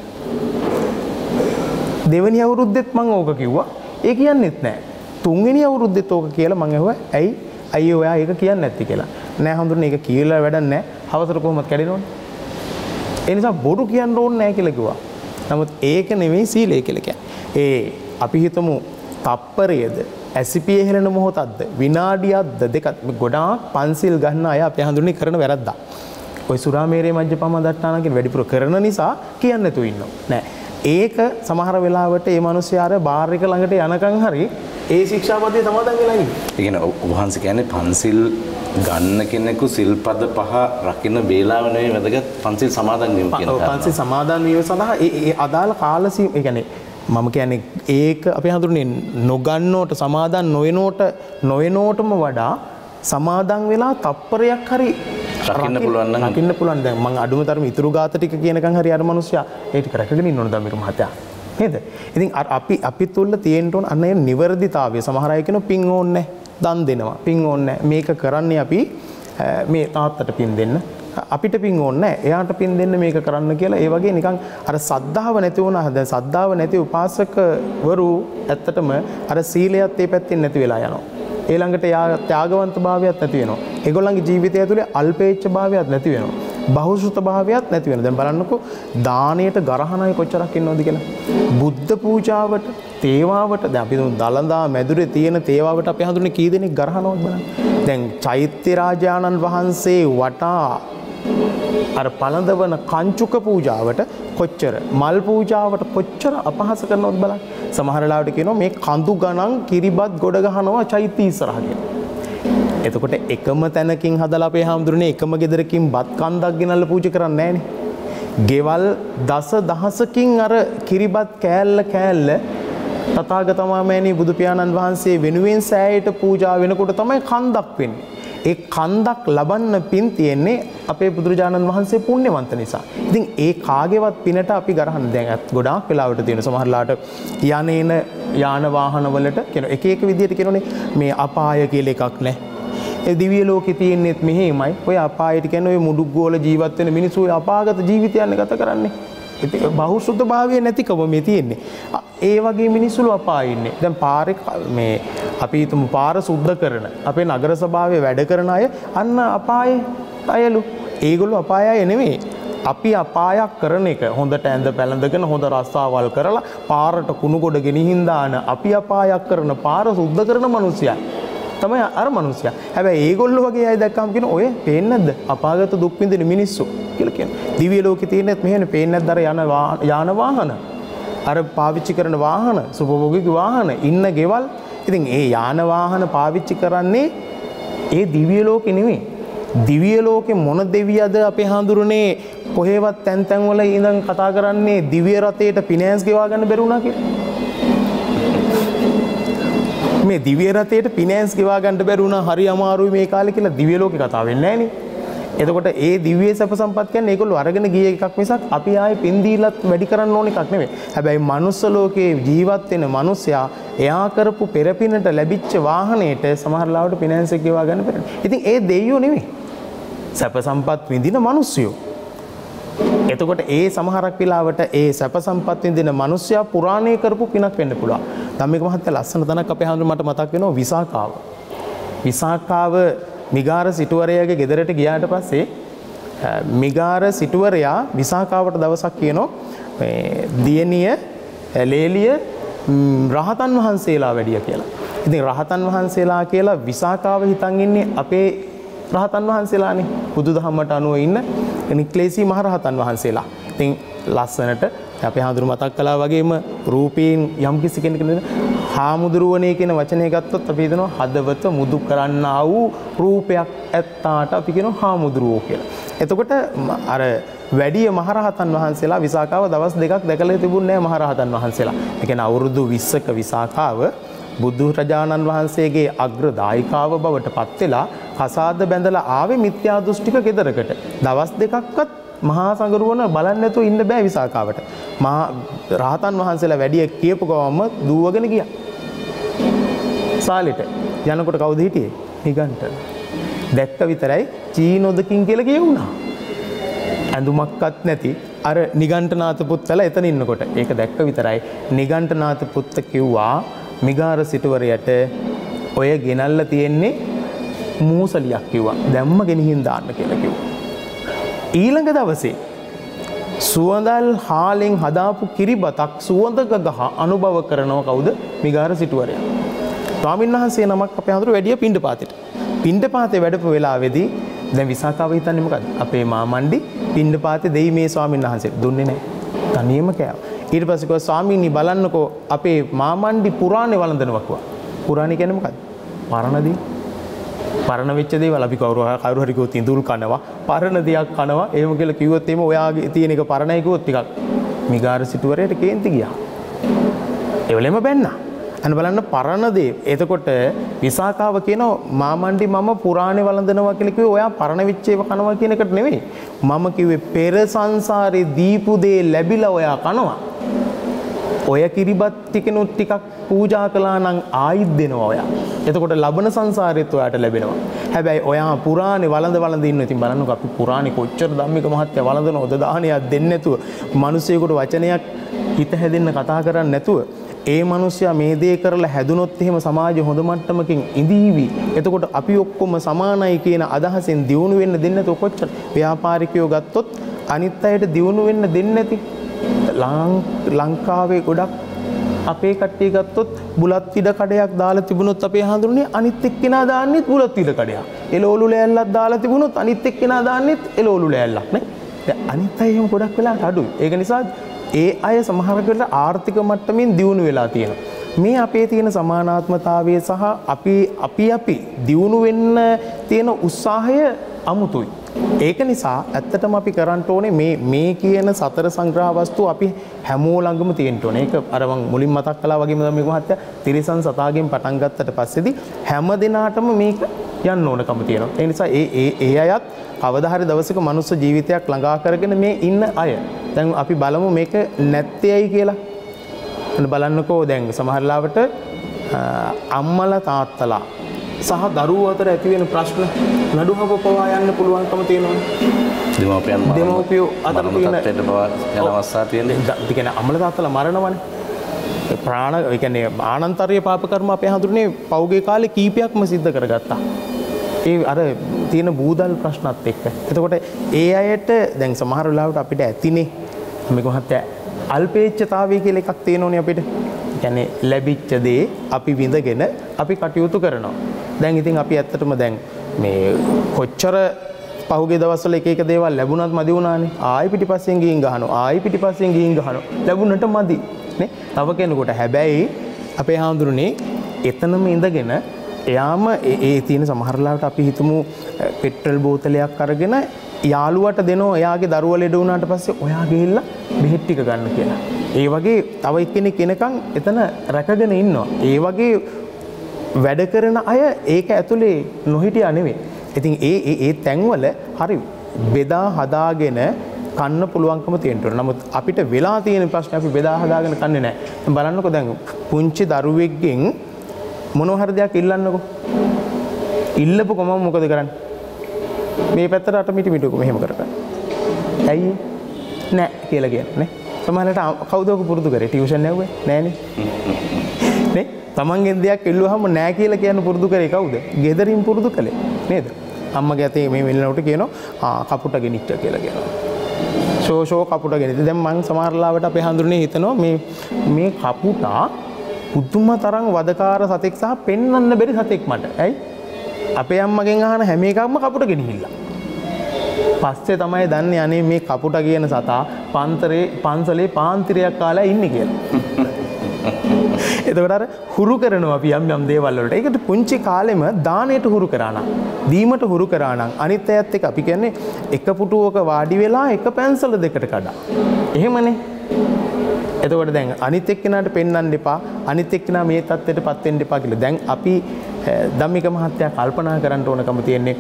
දෙවෙනි අවුරුද්දෙත් මම ඕක කිව්වා. ඒ කියන්නෙත් නැහැ. තුන්වෙනි අවුරුද්දෙත් ඕක කියලා මම ඇහුවා. ඇයි අයියෝ ඔයා ඒක කියන්නේ නැති කියලා. නෑ හඳුනන්නේ ඒක කියලා වැඩක් නැහැ. හවසට කොහොමද කැඩෙනවනේ. ඒ නිසා බොරු කියන්න ඕනේ නැහැ කියලා කිව්වා. නමුත් ඒක නෙමෙයි සීලය කියලා කියන්නේ. අපි හිතමු තප්පරයේද ඇසිපිය හෙලන මොහොතක්ද විනාඩියක්ද දෙකක් ගොඩාක් පන්සිල් ගන්න අය අපි හඳුන්නේ කරන වැරද්දක්. ඔය සුරාමේරේ මජ්ජපමා දට්ඨානා කියන වැඩිපුර කරන නිසා කියන්නේ නැතුව ඉන්නවා. නෑ. ඒක සමහර වෙලාවට මේ මිනිස්යාර බාර් එක ළඟට යනකම් හරි ඒ ශික්ෂාපදේ සමාදන් වෙලා ඉන්නේ. ඒ කියන්නේ වහන්සේ කියන්නේ පන්සිල් ගන්න කෙනෙකු සිල්පද 5 රකින්න වේලාව නෙවෙයි වැදගත් පන්සිල් සමාදන් වීම කියන කාරණා. පන්සිල් සමාදන් වීම සඳහා ඒ අදාළ කාල ඒ කියන්නේ මම කියන්නේ ඒක අපි හඳුන්නේ නොගන්නෝට සමාදන් නොවෙනෝටම වඩා සමාදන් වෙලා තප්පරයක් හරි රකින්න පුළුවන් දැන් මම අඩුම තරම ඉතුරු ගාත ටික කියනකම් හරි අර මිනිස්සයා ඒ ටික රැකගෙන ඉන්න ඕන දමිරු මහත්තයා නේද? ඉතින් අපි තුල තියෙන්න ඕන අන්න ඒ නිවර්දිතාවය. සමහර අය කියන පින් ඕන්නේ දන් දෙනවා. පින් ඕන්නේ මේක කරන්නේ අපි මේ තාත්තට පින් දෙන්න. අපිට පින් ඕනේ නැහැ. එයාට පින් දෙන්න මේක කරන්න කියලා. ඒ වගේ නිකන් අර සද්ධාව නැති වුණා. දැන් සද්ධාව නැති උපාසකවරු ඇත්තටම අර සීලයත් ඒ පැත්තෙන් නැති වෙලා යනවා. ඊළඟට ත්‍යාගවන්ත භාවයත් නැති වෙනවා. ඒගොල්ලන්ගේ ජීවිතය ඇතුලේ අල්පේච්ඡ භාවයත් නැති වෙනවා. බහුශ්‍රත භාවයත් නැති වෙනවා. දැන් බලන්නකෝ දාණයට ගරහන අය කොච්චරක් ඉන්නවද කියලා. බුද්ධ පූජාවට, තේවාවට දැන් අපි දලඳා මැදුරේ තියෙන තේවාවට අපි හඳුන්නේ කී දෙනෙක් ගරහනවද බලන්න. දැන් චෛත්‍ය රාජානන් වහන්සේ වටා අර පළඳවන කංචුක පූජාවට කොච්චර මල් පූජාවට කොච්චර අපහාස කරනවද බලන්න. සමහර ලාවට කියනවා මේ කඳු ගණන් කිරිබත් ගොඩ ගහනවා චෛත්‍ය ඉස්සරහ කියලා. එතකොට එකම තැනකින් හදලා අපේ හාමුදුරනේ එකම ගෙදරකින් බත් කන්දක් ගෙනල්ලා පූජා කරන්නේ නැහනේ. ගෙවල් දසදහසකින් අර කිරිබත් කෑල්ල තථාගතමාමෑණී බුදු පියාණන් වහන්සේ වෙනුවෙන් සෑයට පූජා වෙනකොට තමයි කන්දක් වෙන්නේ. ඒ කන්දක් ලබන්න පින් තියෙන්නේ අපේ බුදුරජාණන් වහන්සේ පුණ්‍යවන්ත නිසා. ඉතින් ඒ කාගේවත් පිනට අපි ගරහන්න දැන් ගොඩාක් වෙලාවට තියෙන සමහරලාට යන්නේන යාන වාහන වලට කියන එක විදිහට කියනෝනේ මේ අපාය කියලා එකක් නැහැ. ඒ දිව්‍ය ලෝකේ තියෙන්නේත් මෙහෙමයි. ඔය අපායට කියන්නේ ඔය මුඩුක් ගෝල ජීවත් වෙන මිනිස්සු ඔය අපාගත ජීවිතයන් ගත කරන්නේ. ඒක බහුසුද්ධ භාවය නැතිකම මේ තියෙන්නේ. ඒ වගේ මිනිස්සුළු අපායේ ඉන්නේ. දැන් පාරේ මේ අපි හිතමු පාර සුද්ධ කරන අපේ නගර සභාවේ වැඩ කරන අය අන්න අපායේ අයලු. ඒගොල්ලෝ අපාය අය නෙමෙයි. අපි අපායක් කරන එක හොඳට ඇඳ පැළඳගෙන හොඳ රස්සාවල් කරලා පාරට කුණු ගොඩ ගෙනිහින් දාන අපි අපායක් කරන පාර සුද්ධ කරන මිනිස්සයා තමයි අර මිනිස්සයා. හැබැයි ඒගොල්ලෝ වගේ අය දැක්කම කියන ඔය පේන්නේ නැද්ද? අපාගත දුක් විඳින මිනිස්සු කියලා කියනවා. දිව්‍ය ලෝකේ තියෙනෙත් මෙහෙනේ පේන්නේ නැද්ද අර යාන වාහන? අර පාවිච්චි කරන වාහන, සුභභෝගික වාහන, ඉන්න ගෙවල්. ඉතින් ඒ යාන වාහන පාවිච්චි කරන්නේ ඒ දිව්‍ය ලෝකේ නෙමෙයි. දිව්‍ය ලෝකේ මොන දෙවියද අපේ හඳුරන්නේ කොහෙවත් තැන් වල ඉඳන් කතා කරන්නේ දිව්‍ය රථයට ෆිනෑන්ස් ගෙවා ගන්න බැරුණා කියලා. මේ දිව්‍ය රථයට ෆිනෑන්ස් ගෙවා ගන්න බැරුණා හරි අමාරුයි මේ කාලේ කියලා දිව්‍ය ලෝකේ කතා වෙන්නේ නැහනේ. එතකොට ඒ දිව්‍ය සැප සම්පත් කියන්නේ ඒගොල්ලෝ අරගෙන ගිය එකක් මිසක් අපි ආයේ පින් දීලත් වැඩි කරන්න ඕන එකක් නෙමෙයි. හැබැයි මනුස්ස ලෝකේ ජීවත් වෙන මිනිසයා එයා කරපු පෙරපිනට ලැබිච්ච වාහනේට සමහර ලාවට ෆිනෑන්ස් එක ගෙවා ගන්න බැහැ. ඉතින් ඒ දෙයියෝ නෙමෙයි. සැප සම්පත් විඳින මිනිස්සුයෝ. එතකොට ඒ සමහරක් වෙලාවට ඒ සැප සම්පත් විඳින මිනිස්සයා පුරාණේ කරපු පිනක් වෙන්න පුළුවන්. ධම්මික මහත්තයා ලස්සන තැනක් අපේ හඳුන මට මතක් වෙනවා විසාකාව. විසාකාව මිගාර සිටුවරයාගේ ගෙදරට ගියාට පස්සේ මිගාර සිටුවරයා විසාකාවට දවසක් කියනවා මේ දියණිය ලේලිය රහතන් වහන්සේලා වැඩිය කියලා. ඉතින් රහතන් වහන්සේලා කියලා විසාකාව හිතන් ඉන්නේ අපේ රහතන් වහන්සේලානේ. බුදුදහමට අනුව ඉන්න නික්ලේසී මහ රහතන් වහන්සේලා. ඉතින් ලස්සනට අපේ හඳුරු මතක් කළා වගේම රූපයෙන් යම් කිසි කෙනෙකුට හාමුදුරුවනේ කියන වචනය ගත්තොත් අපි හිතනවා හදවත මුදු කරන්නා වූ රූපයක් ඇත්තාට අපි කියනවා හාමුදුරුවෝ කියලා. එතකොට අර වැඩිය මහරහතන් වහන්සේලා විසාකාව දවස් දෙකක් දැකලා තිබුණේ නැහැ මහරහතන් වහන්සේලා. ඒ කියන්නේ අවුරුදු 20ක විසාකාව බුදු රජාණන් වහන්සේගේ අග්‍ර දායිකාව බවට පත් වෙලා කසාද බැඳලා ආවේ මිත්‍යා දෘෂ්ටික ගෙදරකට. දවස් දෙකක්වත් මහා සංගරුවන බලන්න නැතුව ඉන්න බෑ විසාකාවට. මහා රහතන් වහන්සේලා වැඩිය කියපු ගමම දුවගෙන ගියා. සාලෙට යනකොට කවුද හිටියේ? නිගණ්ඨ. දැක්ක විතරයි චීනොදකින් කියලා කියුණා. ඇඳුමක්වත් නැති අර නිගණ්ඨනාත පුත්තලා එතන ඉන්නකොට ඒක දැක්ක විතරයි නිගණ්ඨනාත පුත්ත කිව්වා මිගාර සිටුවරයට ඔය ගෙනල්ලා තියෙන්නේ මූසලියක් කිව්වා. දැම්ම ගෙනihin දාන්න කියලා කිව්වා. ඊළඟ දවසේ සුවඳල් හාලෙන් හදාපු කිරිබතක් සුවඳක ගහ අනුභව කරනව කවුද? මිගාර සිටුවරයා. ස්වාමීන් වහන්සේ නමක් අපේ හඳුරු වැඩිය පිණ්ඩපාතේට. පිණ්ඩපාතේ වැඩපු වෙලාවේදී දැන් විසාකාව හිතන්නේ මොකද්ද? අපේ මාමණ්ඩි පිණ්ඩපාතේ දෙයි මේ ස්වාමීන් වහන්සේ දුන්නේ නැහැ. තනියම කෑවා. ඊට පස්සේ කිව්වා ස්වාමීනි බලන්නකෝ අපේ මාමණ්ඩි පුරාණේ වළඳනවා කිව්වා. පුරාණේ කියන්නේ මොකද්ද? පරණදී. පරණ වෙච්ච දේවල් අපි කවුරු හරි කිව්වොත් ඉඳුල් කනවා, පරණ දෙයක් කනවා. එහෙම කියලා කිව්වොත් එහෙම ඔයාගේ තියෙන එක පරණයි කිව්වොත් ටිකක් මිගාර සිටුවරයට කේන්ති ගියා. ඒවලෙම බැන්නා. අන්න බලන්න පරණ දේ. එතකොට විසාකාව කියනවා මාමණ්ඩි මම පුරාණේ වළඳනවා කියලා කිව්වේ ඔයා පරණ වෙච්ච ඒවා කනවා කියන එකට නෙවෙයි. මම කිව්වේ පෙර සංසාරේ දීපු දේ ලැබිලා ඔයා කනවා. ඔය කිරිබත් ටිකනොත් ටිකක් පූජා කළා නම් ආයිත් දෙනවා ඔයා. එතකොට ලබන සංසාරෙත් ඔයාට ලැබෙනවා. හැබැයි ඔයා පුරාණේ වළඳ ඉන්න. ඉතින් බලන්නකෝ අපි පුරාණේ කොච්චර ධම්මික මහත්තයා වළඳනවද දාහනයක් දෙන්නේ නැතුව, මිනිස්සෙකුට වචනයක් හිත හැදෙන්න කතා කරන්නේ නැතුව ඒ මිනිස්සයා මේ දේ කරලා හැදුනොත් එහෙම සමාජය හොඳ මට්ටමකින් ඉඳීවි. එතකොට අපි ඔක්කොම සමානයි කියන අදහසෙන් දියුණු වෙන්න දෙන්නේ නැතුව කොච්චර ව්‍යාපාරිකයෝ ගත්තොත් අනිත් අයට දියුණු වෙන්න දෙන්නේ නැති ලංකාවේ ගොඩක් අපේ කට්ටිය ගත්තොත් බුලත් ඉඩ කඩයක් දාලා තිබුණොත් අපේ හඳුනන්නේ අනිත් එක්කෙනා දාන්නෙත් බුලත් ඉඩ කඩයක්. එළවලු ලෑල්ලක් දාලා තිබුණොත් අනිත් එක්කෙනා දාන්නෙත් එළවලු ලෑල්ලක් නේ. දැන් අනිත් අය එහෙම ගොඩක් වෙලාට අඩුයි. ඒක නිසා ඒ අය සමහර වෙලාවට ආර්ථික මට්ටමින් දියුණු වෙලා තියෙනවා. මේ අපේ තියෙන සමානාත්මතාවය සහ අපි දියුණු වෙන්න තියෙන උත්සාහය අමුතුයි. ඒක නිසා ඇත්තටම අපි කරන්න ඕනේ මේ කියන සතර සංග්‍රහ වස්තු අපි හැමෝ ළඟම තියෙන්න ඕනේ. ඒක අර මම මුලින් මතක් කළා වගේම තමයි මේක මහත්තයා තිරිසන් සතාගෙන් පටන් ගත්තට පස්සේදී හැම දිනාටම මේක යන්න ඕනකම තියෙනවා. ඒ නිසා ඒ අයත් කවදා හරි දවසක මනුස්ස ජීවිතයක් ළඟා කරගෙන මේ ඉන්න අය. දැන් අපි බලමු මේක නැත්තේයි කියලා. බලන්නකෝ දැන් සමහර ලාවට අම්මලා තාත්තලා සහ දරුවෝ අතර ඇති වෙන ප්‍රශ්න නඩුහම පවා යන්න පුළුවන්කම තියෙනවනේ. දෙමව්පියෝ අතර තියෙන යන අවස්ථා තියෙන්නේ. ඒ කියන්නේ අම්මලා තාත්තලා මරණවනේ. ඒ කියන්නේ ආනන්තරීය පාප කර්ම අපේ හඳුරන්නේ පෞගේ කාලේ කීපයක්ම සිද්ධ කරගත්තා. ඒ අර තියෙන බූදල් ප්‍රශ්නත් එක්ක. එතකොට ඒ අයට දැන් සමහර වෙලාවට අපිට ඇතිනේ මේක මහත්තයා අල්පේච්ඡතාවය කියලා එකක් තියෙනෝනේ අපිට. කියන්නේ ලැබිච්ච දේ අපි විඳගෙන අපි කටයුතු කරනවා. දැන් ඉතින් අපි ඇත්තටම දැන් මේ කොච්චර පහුගිය දවස්වල එක දේවල් ලැබුණත් මදි වුණානේ. ආයි පිටිපස්සෙන් ගිහින් ගහනවා. ලැබුණට මදි නේ. තව කෙනෙකුට හැබැයි අපේ හාමුදුරනේ එතනම ඉඳගෙන එයාම ඒ තියෙන සමහර ලාවට අපි හිතමු පෙට්‍රල් බෝතලයක් අරගෙන යාළුවට දෙනවා එයාගේ දරුවා ලෙඩ වුණාට පස්සේ ඔයා ගිහිල්ලා බෙහෙත් ටික ගන්න කියලා. ඒ වගේ තව එක්කෙනෙක් එනකන් එතන රැකගෙන ඉන්නවා. ඒ වගේ වැඩ කරන අය ඒක ඇතුලේ නොහිටියා නෙවෙයි. ඉතින් ඒ තැන්වල හරි බෙදා හදාගෙන කන්න පුළුවන්කම තියෙනවා. නමුත් අපිට වෙලා තියෙන ප්‍රශ්නේ අපි බෙදා හදාගෙන කන්නේ නැහැ. බලන්නකෝ දැන් පුංචි දරුවෙක්ගෙන් මොනවා හරි දෙයක් ඉල්ලන්නකෝ. ඉල්ලපු ගමන් මොකද කරන්නේ? මේ පැත්තට අත මිටි මිටුකෝ මෙහෙම කරගන්න. ඇයි? නෑ කියලා කියන්නේ නේ. සමහරවිට කවුද ඔක පුරුදු කරේ? ටියුෂන් යවුවේ? නෑනේ. නේ? තමන්ගෙන් දෙයක් ඉල්ලුවාම නෑ කියලා කියන පුරුදු කරේ කවුද? ගෙදරින් පුරුදු කළේ නේද? අම්මගේ අතේ මේ වෙලනකොට කියනවා කපුට ගෙනිච්ච කියලා කියනවා. ෂෝ කපුට ගෙනිච්ච. දැන් මං සමහර ලාවට අපේ හඳුරන්නේ හිතනවා මේ කපුටා පුදුම තරම් වදකාර සතෙක් සහ පෙන්වන්න බැරි සතෙක් මට. ඇයි? අපේ අම්මගෙන් අහන හැම එකක්ම කපුට ගෙනිහිල්ලා. පස්සේ තමයි දන්නේ අනේ මේ කපුට කියන සතා පන්සලේ පාන්තිරයක් කාලා ඉන්නේ කියලා. එතකොට අර හුරු කරනවා අපි යම් දේවල් වලට. ඒකට පුංචි කාලෙම දාණයට හුරු කරා නම්, දීමට හුරු කරා නම් අනිත් අයත් එක්ක අපි කියන්නේ එක පුටුවක වාඩි වෙලා එක පැන්සල දෙකට කඩා. එහෙමනේ. එතකොට දැන් අනිත් එක්කෙනාට පෙන්වන්න එපා, අනිත් එක්කෙනා මේ தත්ත්වයටපත් වෙන්න එපා කියලා. දැන් අපි ධම්මික මහත්තයා කල්පනා කරන්න ඕනකම තියෙන්නේ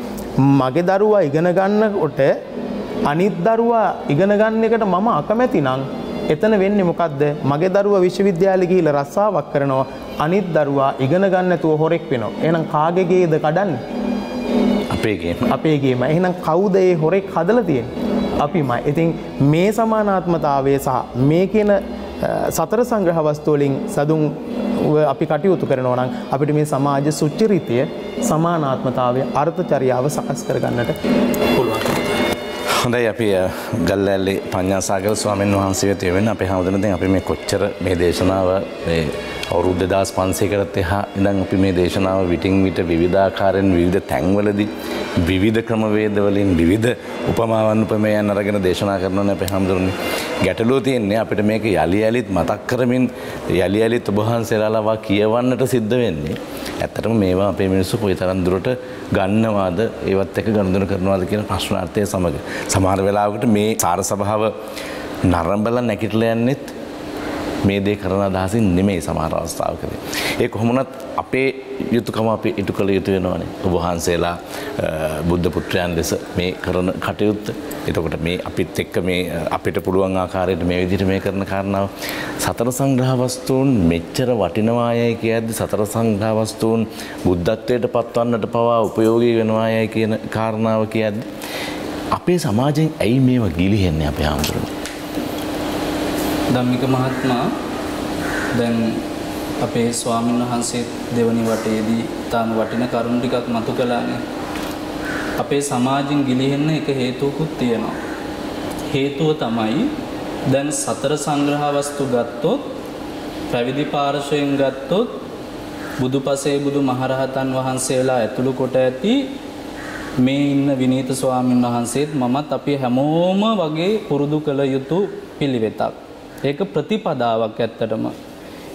මගේ දරුවා ඉගෙන ගන්නකොට අනිත් දරුවා ඉගෙන ගන්න එකට මම අකමැති නම් එතන වෙන්නේ මොකද්ද? මගේ දරුවා විශ්වවිද්‍යාලෙ ගිහිල්ලා රස්සාවක් කරනවා, අනිත් දරුවා ඉගෙන ගන්න නැතුව හොරෙක් වෙනවා. එහෙනම් කාගේ ගේද කඩන්නේ? අපේ ගේම. එහෙනම් කවුද ඒ හොරෙක් හදලා තියෙන්නේ? අපිමයි. ඉතින් මේ සමානාත්මතාවය සහ මේ කියන සතර සංග්‍රහ වස්තු වලින් සදුන් අපි කටයුතු කරනවා නම් අපිට මේ සමාජ සුචරිතය, සමානාත්මතාවය, අර්ථචර්යාව සකස් කරගන්නට පුළුවන්. හොඳයි අපි ගල්ලැල්ලේ පඤ්ඤාසාගර ස්වාමීන් වහන්සේ වෙත වෙන අපේ හැමදෙනා දැන් අපි මේ කොච්චර මේ දේශනාව මේ අවුරුදු 2500කට එහා ඉඳන් අපි මේ දේශනාව විටින් විට විවිධාකාරයෙන් විවිධ තැන්වලදී විවිධ ක්‍රමවේද වලින් විවිධ උපමාවන් උපමයන් අරගෙන දේශනා කරනවා අපේ හැමදෙරුනේ. ගැටලුව තියෙන්නේ අපිට මේක යලි යලිත් මතක් කරමින් යලි යලිත් ඔබ වහන්සේලාවා කියවන්නට සිද්ධ වෙන්නේ. ඇත්තටම මේවා අපේ මිනිස්සු කොයිතරම් දුරට ගන්නවාද ඒවත් එක්ක ගනුදෙනු කරනවාද කියන ප්‍රශ්නාර්ථය සමග සමහර වෙලාවකට මේ සාර සභාව නරඹලා නැගිටලා යන්නෙත් මේ දේ කරන අදහසින් නෙමෙයි සමහර අවස්ථාවකදී. ඒ කොහොමුණත් අපේ යුතුයකම අපි ඉටු කළ යුතු වෙනවනේ. ඔබ වහන්සේලා බුද්ධ පුත්‍රයන් ලෙස මේ කරන කටයුත්ත. එතකොට මේ අපිත් එක්ක මේ අපිට පුළුවන් ආකාරයට මේ විදිහට මේ කරන කාරණාව සතර සංග්‍රහ වස්තුන් මෙච්චර වටිනවායයි කියද්දි සතර සංග්‍රහ වස්තුන් බුද්ධත්වයට පත්වන්නට පවා උපයෝගී වෙනවායයි කියන කාරණාව කියද්දි අපේ සමාජයෙන් ඇයි මේව ගිලිහෙන්නේ අපේ ආන්දරනේ? ධම්මික මහත්මයා දැන් අපේ ස්වාමීන් වහන්සේ දෙවනි වටේදී තාම වටින කරුණු ටිකක් මතු කළානේ. අපේ සමාජයෙන් ගිලිහෙන්න එක හේතුවකුත් තියෙනවා. හේතුව තමයි දැන් සතර සංග්‍රහ වස්තු ගත්තොත්, පැවිදි පාර්ශවයෙන් ගත්තොත් බුදුපසේ බුදු මහරහතන් වහන්සේලා ඇතුළු කොට ඇති මේ ඉන්න විනීත ස්වාමීන් වහන්සේත් මමත් අපි හැමෝම වගේ පුරුදු කළ යුතු පිළිවෙතක්. ඒක ප්‍රතිපදාවක් ඇත්තටම.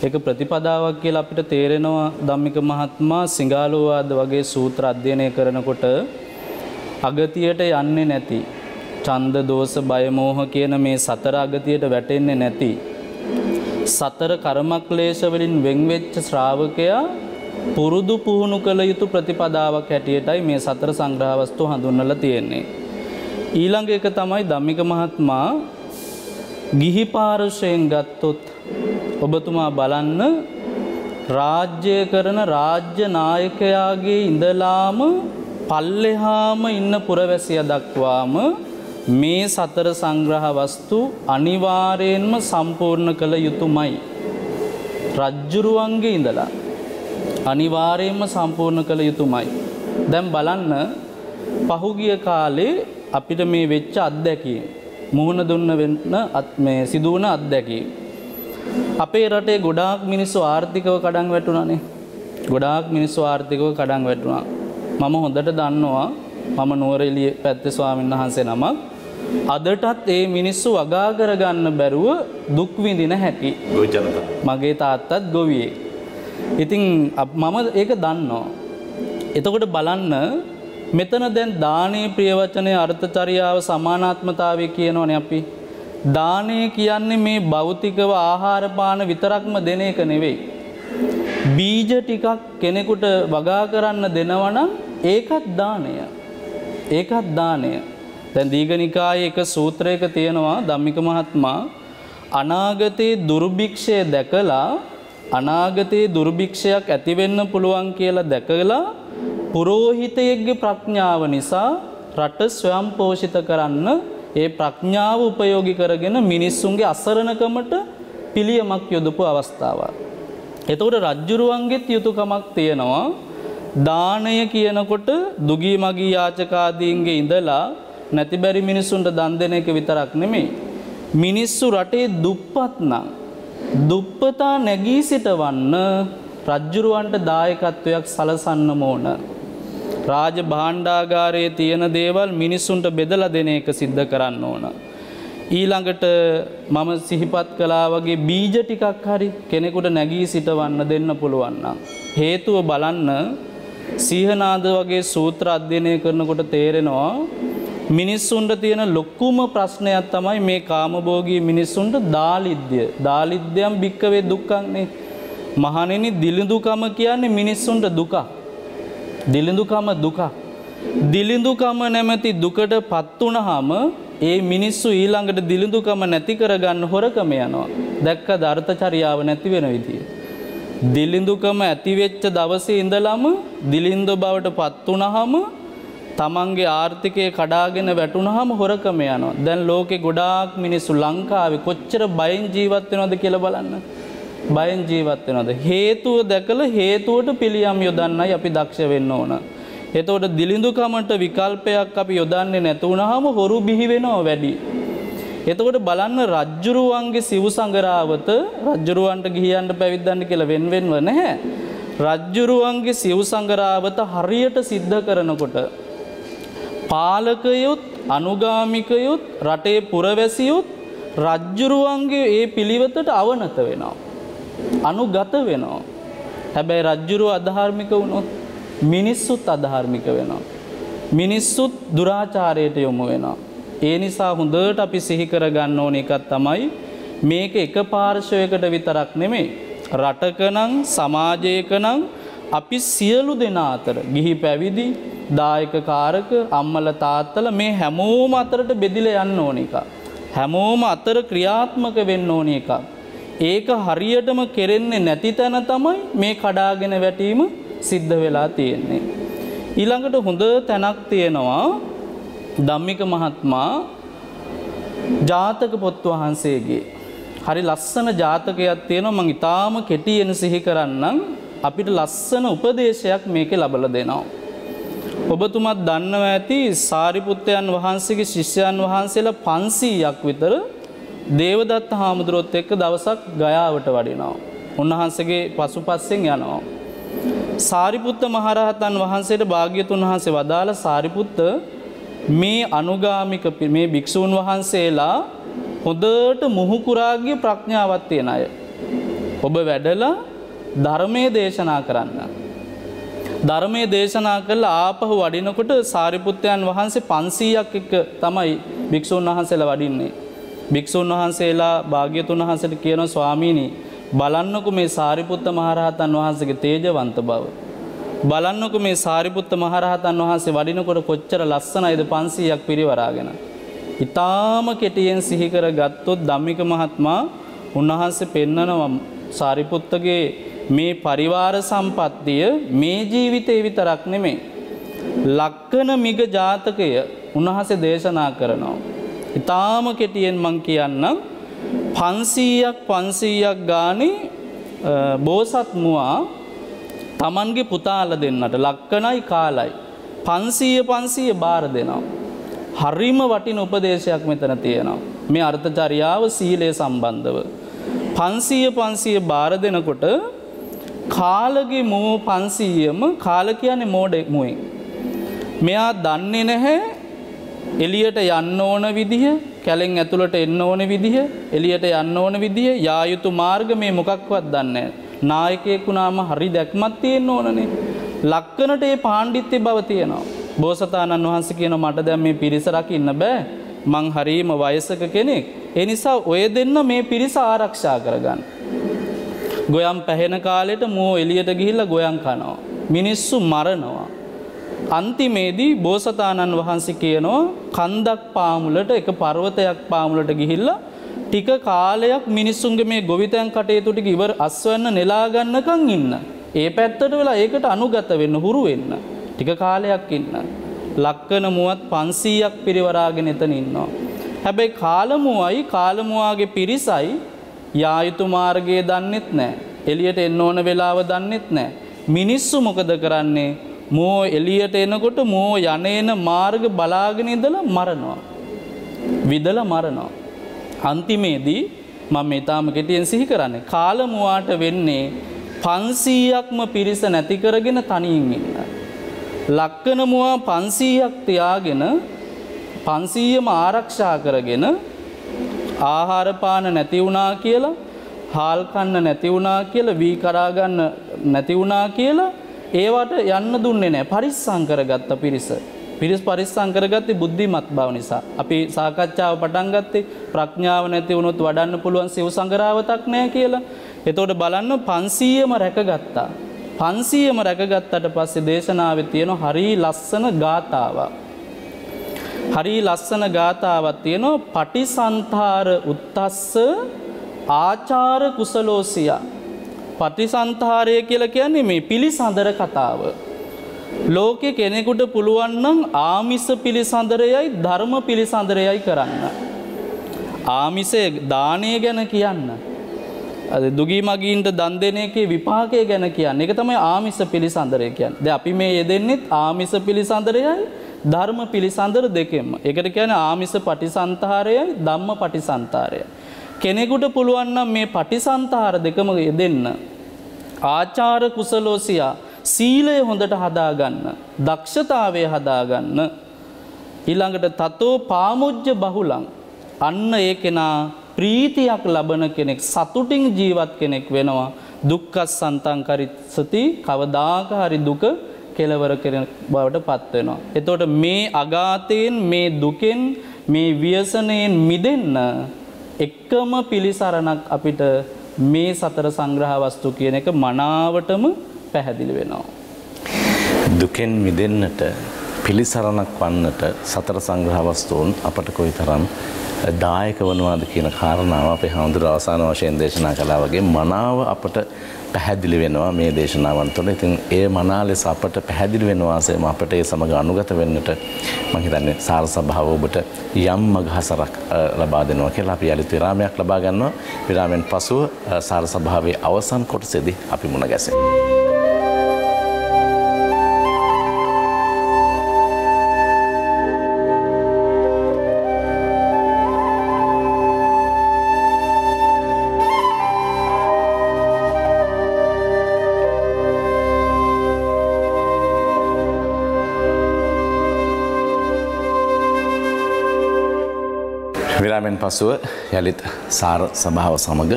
ඒක ප්‍රතිපදාවක් කියලා අපිට තේරෙනවා ධම්මික මහත්මයා සිංහාලෝවාද වගේ සූත්‍ර අධ්‍යයනය කරනකොට අගතියට යන්නේ නැති, ඡන්ද දෝෂ බය මෝහ කියන මේ සතර අගතියට වැටෙන්නේ නැති, සතර කර්මක්ලේශ වලින් වෙන් වෙච්ච ශ්‍රාවකයා පුරුදු පුහුණු කළ යුතු ප්‍රතිපදාවක් හැටියටයි මේ සතර සංග්‍රහ වස්තු හඳුන්වලා තියෙන්නේ. ඊළඟ එක තමයි ධම්මික මහත්මයා ගිහි පාර්ශවයෙන් ගත්තොත් ඔබතුමා බලන්න රාජ්‍ය කරන රාජ්‍ය නායකයාගේ ඉඳලාම පල්ලෙහාම ඉන්න පුරවැසියා දක්වාම මේ සතර සංග්‍රහ වස්තු අනිවාර්යෙන්ම සම්පූර්ණ කළ යුතුමයි. රජ්ජුරුවන්ගේ ඉඳලා අනිවාර්යෙන්ම සම්පූර්ණ කළ යුතුමයි. දැන් බලන්න පහුගිය කාලේ අපිට මේ වෙච්ච අත්දැකීම්, මුහුණ දුන්න වෙන්න මේ සිදුවන අත්දැකීම්. අපේ රටේ ගොඩාක් මිනිස්සු ආර්ථිකව කඩන් වැටුණානේ. ගොඩාක් මිනිස්සු ආර්ථිකව කඩන් වැටුණා. මම හොඳට දන්නවා මම නුවරඑළිය පැත්තේ ස්වාමීන් වහන්සේ නමක්. අදටත් ඒ මිනිස්සු වගා කරගන්න බැරුව දුක් විඳින හැටි. මගේ තාත්තත් ගොවියෙක්. ඉතින් මම ඒක දන්නවා. එතකොට බලන්න මෙතන දැන් දානේ ප්‍රිය වචනේ අර්ථචර්යාව සමානාත්මතාවය කියනවනේ අපි. දානය කියන්නේ මේ භෞතිකව ආහාර පාන විතරක්ම දෙන එක නෙවෙයි. බීජ ටිකක් කෙනෙකුට වගා කරන්න දෙනවා නම් ඒකත් දානය. ඒකත් දානය. දැන් දීඝනිකායේ එක සූත්‍රයක තියෙනවා ධම්මික මහත්මයා අනාගතයේ දුර්භික්ෂය දැකලා අනාගතයේ දුර්භික්ෂයක් ඇති වෙන්න පුළුවන් කියලා දැකලා පුරෝහිතයෙක්ගේ ප්‍රඥාව නිසා රට ස්වයං පෝෂිත කරන්න ඒ ප්‍රඥාව උපයෝගී කරගෙන මිනිස්සුන්ගේ අසරණකමට පිළියමක් යොදපු අවස්ථාවක්. එතකොට රජ්ජුරුවන්ගෙත් යුතුයකමක් තියෙනවා දානය කියනකොට දුගී මගී යාචකාදීන්ගේ ඉඳලා නැති බැරි මිනිස්සුන්ට දන් දෙන එක විතරක් නෙමෙයි. මිනිස්සු රටේ දුප්පත් නම් දුප්පතා නැගී සිටවන්න රජ්ජුරුවන්ට දායකත්වයක් සලසන්න ඕන. රාජ භාණ්ඩාගාරයේ තියෙන දේවල් මිනිස්සුන්ට බෙදලා දෙන එක සිද්ධ කරන්න ඕන. ඊළඟට මම සිහිපත් කළා වගේ බීජ ටිකක් හරි කෙනෙකුට නැගී සිටවන්න දෙන්න පුළුවන් නම් හේතුව බලන්න සීහනාද වගේ සූත්‍ර අධ්‍යයනය කරනකොට තේරෙනවා මිනිස්සුන්ට තියෙන ලොකුම ප්‍රශ්නයක් තමයි මේ කාමභෝගී මිනිස්සුන්ට දාලිද්‍යම් භික්කවේ දුක්ඛන්නේ. මහණෙනි දිලිඳුකම කියන්නේ මිනිස්සුන්ට දුක. දිලිඳුකම දුක. දිලිඳුකම නැමැති දුකට පත් වුණාම ඒ මිනිස්සු ඊළඟට දිලිඳුකම නැති කරගන්න හොරකම යනවා. දැක්කද අර්ථචරියාව නැති වෙන විදිය. දිලිඳුකම ඇති වෙච්ච දවසේ ඉඳලම දිලිඳු බවට පත් වුණාම තමන්ගේ ආර්ථිකය කඩාගෙන වැටුණාම හොරකම යනවා. දැන් ලෝකේ ගොඩාක් මිනිස්සු ලංකාවේ කොච්චර බයෙන් ජීවත් වෙනවද කියලා බලන්න. බයෙන් ජීවත් වෙනවද? හේතුව දැකලා හේතුවට පිළියම් යොදන්නයි අපි දක්ෂ වෙන්න ඕන. එතකොට දිලිඳුකමට විකල්පයක් අපි යොදන්නේ නැතු වුණාම හොරු බිහි වෙනවා වැඩි. එතකොට බලන්න රජ්ජුරුවන්ගේ සිව් සංගරාවත රජ්ජුරුවන්ට ගිහියන්ට පැවිද්දන්න කියලා වෙන්වෙන්ව නැහැ. රජ්ජුරුවන්ගේ සිව් සංගරාවත හරියට සිද්ධ කරනකොට පාලකයොත් අනුගාමිකයොත් රටේ පුරවැසියොත් රජ්ජුරුවන්ගේ ඒ පිළිවෙතට අවනත වෙනවා. අනුගත වෙනවා. හැබැයි රජ්ජුරුව අධාර්මික වුණොත් මිනිස්සුත් අධාර්මික වෙනවා. මිනිස්සුත් දුරාචාරයට යොමු වෙනවා. ඒ නිසා හොඳට අපි සිහි කරගන්න ඕන එකක් තමයි මේක එක පාර්ශවයකට විතරක් නෙමෙයි. රටක නම් සමාජයක නම් අපි සියලු දෙනා අතර ගිහි පැවිදි දායක කාරක අම්මල තාත්තල මේ හැමෝම අතරට බෙදිලා යන්න ඕන එක. හැමෝම අතර ක්‍රියාත්මක වෙන්න ඕන එක. ඒක හරියටම කෙරෙන්නේ නැති තැන තමයි මේ කඩාගෙන වැටීම සිද්ධ වෙලා තියෙන්නේ. ඊළඟට හොඳ තැනක් තියෙනවා ධම්මික මහත්මයා ජාතක පොත් වහන්සේගේ හරි ලස්සන ජාතකයක් තියෙනවා. මම ඊටාම කෙටියෙන් සිහි කරන්නම්. අපිට ලස්සන උපදේශයක් මේකේ ලබලා දෙනවා. ඔබතුමත් දන්නවා ඇති සාරිපුත්තයන් වහන්සේගේ ශිෂ්‍යයන් වහන්සේලා 500ක් විතර දේවදත්ත හාමුදුරුවොත් එක්ක දවසක් ගයාවට වඩිනවා. උන්වහන්සේගේ පසුපස්සෙන් යනවා. සාරිපුත්ත මහරහතන් වහන්සේට භාග්‍යතුන් වහන්සේ වදාළ සාරිපුත්ත මේ අනුගාමික මේ භික්ෂූන් වහන්සේලා හොඳට මුහුකුරාගේ ප්‍රඥාවක් තියෙන අය. ඔබ වැඩලා ධර්මයේ දේශනා කරන්න. ධර්මයේ දේශනා කළා ආපහු වඩිනකොට සාරිපුත්තයන් වහන්සේ 500ක් එක්ක තමයි භික්ෂුන් වහන්සේලා වඩින්නේ. භික්ෂුන් වහන්සේලා භාග්‍යතුන් වහන්සේට කියනවා ස්වාමීනි බලන්නකෝ මේ සාරිපුත්ත මහරහතන් වහන්සේගේ තේජවන්ත බව. බලන්නකෝ මේ සාරිපුත්ත මහරහතන් වහන්සේ වඩිනකොට කොච්චර ලස්සනයිද 500ක් පිරිවරාගෙන. ඊටාම කෙටියෙන් සිහි කරගත්තොත් ධම්මික මහත්මයා උන්වහන්සේ පෙන්නනවා සාරිපුත්තගේ මේ පරිවාර සම්පත්තිය මේ ජීවිතේ විතරක් නෙමෙයි ලක්කන මිග ජාතකය උන්වහන්සේ දේශනා කරනවා. ඊටාම කෙටියෙන් මම කියන්නම් 500ක් ගානේ බෝසත් මුවා තමන්ගේ පුතාලා දෙන්නට ලක්කනයි කාලයි 500 බාර දෙනවා. හරිම වටින උපදේශයක් මෙතන තියෙනවා. මේ අර්ථචර්යාව සීලය සම්බන්ධව 500 බාර දෙනකොට කාලගේ මෝ 500ම කාල කියන්නේ මෝඩෙක් මුවෙන්. මෙයා දන්නේ නැහැ එළියට යන්න ඕන විදිහ, කැලෙන් ඇතුළට එන්න ඕන විදිහ, එළියට යන්න ඕන විදිහ, යා යුතු මාර්ග මේ මොකක්වත් දන්නේ නැහැ. නායකයෙක් වුණාම හරි දැක්මක් තියෙන්න ඕනනේ. ලක්කනට ඒ පාණ්ඩිත්‍ය බව තියෙනවා. බෝසතාණන් වහන්සේ කියනවා මට දැන් මේ පිරිස රකින්න බෑ. මං හරීම වයසක කෙනෙක්. ඒ නිසා ඔය දෙන්න මේ පිරිස ආරක්ෂා කරගන්න. ගොයම් පැහෙන කාලෙට මෝ එළියට ගිහිල්ලා ගොයම් කනවා. මිනිස්සු මරනවා. අන්තිමේදී බෝසතාණන් වහන්සේ කියනවා කන්දක් පාමුලට එක පර්වතයක් පාමුලට ගිහිල්ලා ටික කාලයක් මිනිස්සුන්ගේ මේ ගොවිතැන් කටයුතු ටික ඉවර අස්වැන්න නෙලා ගන්නකම් ඉන්න. ඒ පැත්තට වෙලා ඒකට අනුගත වෙන්න හුරු වෙන්න. ටික කාලයක් ඉන්න. ලක්කන මුවත් 500ක් පිරිවරාගෙන එතන ඉන්නවා. හැබැයි කාලමුවාගේ පිරිසයි යා යුතු මාර්ගය දන්නෙත් නැහැ. එළියට එන්න ඕන වෙලාව දන්නෙත් නැහැ. මිනිස්සු මොකද කරන්නේ? මෝ එළියට එනකොට මෝ යන්නේන මාර්ග බලාගෙන ඉඳලා මරනවා. විදලා මරනවා. අන්තිමේදී මම මේ තාම කෙටියෙන් සිහි කරන්නේ කාලමුවාට වෙන්නේ 500ක්ම පිරිස නැති කරගෙන තනියෙන් ඉන්න. ලක්කන මුවා 500ක් තියාගෙන 500ම ආරක්ෂා කරගෙන ආහාර පාන නැති වුණා කියලා, හාල් කන්න නැති වුණා කියලා, වී කරා ගන්න නැති වුණා කියලා ඒවට යන්න දුන්නේ නැහැ. පරිස්සම් කරගත්ත පිරිස. පිරිස් පරිස්සම් කරගත්තේ බුද්ධිමත් බව නිසා. අපි සාකච්ඡාව පටන් ගත්තේ ප්‍රඥාව නැති වුණොත් වඩන්න පුළුවන් සිව් සංගරාවතක් නැහැ කියලා. එතකොට බලන්න 500ම රැකගත්තා. 500ම රැකගත්තට පස්සේ දේශනාවේ තියෙන හරි ලස්සන ගාථාවක්. හරි ලස්සන ගාථාවක් තියෙනවා පටිසන්තාර උත්තස්ස ආචාර කුසලෝසිය. පටිසන්තාරය කියලා කියන්නේ මේ පිළිසඳර කතාව. ලෝකේ කෙනෙකුට පුළුවන් නම් ආමිස පිළිසඳරයයි ධර්ම පිළිසඳරයයි කරන්න. ආමිසේ දානය ගැන කියන්න. දුගී මගීන්ට දන් දෙන එකේ විපාකය ගැන කියන්නේ. ඒක තමයි ආමිස පිළිසඳරය කියන්නේ. දැන් අපි මේ යෙදෙන්නෙත් ආමිස පිළිසඳරයයි ධර්ම පිළිසඳර දෙකෙන්ම. ඒකට කියන්නේ ආමිස පටිසන්තාරයයි ධම්ම පටිසන්තාරයයි. කෙනෙකුට පුළුවන් නම් මේ පටිසන්තාර දෙකම යෙදෙන්න. ආචාර කුසලෝසියා සීලය හොඳට හදාගන්න. දක්ෂතාවය හදාගන්න. ඊළඟට තතෝ පාමුජ්ජ බහුලං. අන්න ඒ කෙනා ප්‍රීතියක් ලබන කෙනෙක්, සතුටින් ජීවත් කෙනෙක් වෙනවා. දුක්ඛසන්තං කරිස්සති, කවදාක හරි දුක කෙලවර කරන බවට පත් වෙනවා. එතකොට මේ අගාතයෙන්, මේ දුකෙන්, මේ ව්‍යසනයෙන් මිදෙන්න එකම පිළිසරණක් අපිට මේ සතර සංග්‍රහ වස්තු කියන එක මනාවටම පැහැදිලි වෙනවා. දුකෙන් මිදෙන්නට පිළිසරණක් වන්නට සතර සංග්‍රහ වස්තුන් අපට කොයිතරම් දායක වනවාද කියන කාරණාව අපේ හාමුදුරුවෝ අවසාන වශයෙන් දේශනා කළා වගේ මනාව අපට පැහැදිලි වෙනවා මේ දේශනාවන් තුළ. ඉතින් ඒ මනා ලෙස අපට පැහැදිලි වෙන වාසයම අපට ඒ සමග අනුගත වෙන්නට මම හිතන්නේ සාර සභාව ඔබට යම් මගහසරක් ලබා දෙනවා කියලා අපි යලිත් විරාමයක් ලබා ගන්නවා. විරාමයෙන් පසුව සාර සභාවේ අවසන් කොටසේදී අපි මුණ ගැසෙමු. විරාමෙන් පසුව යලිත් සාර සභාව සමග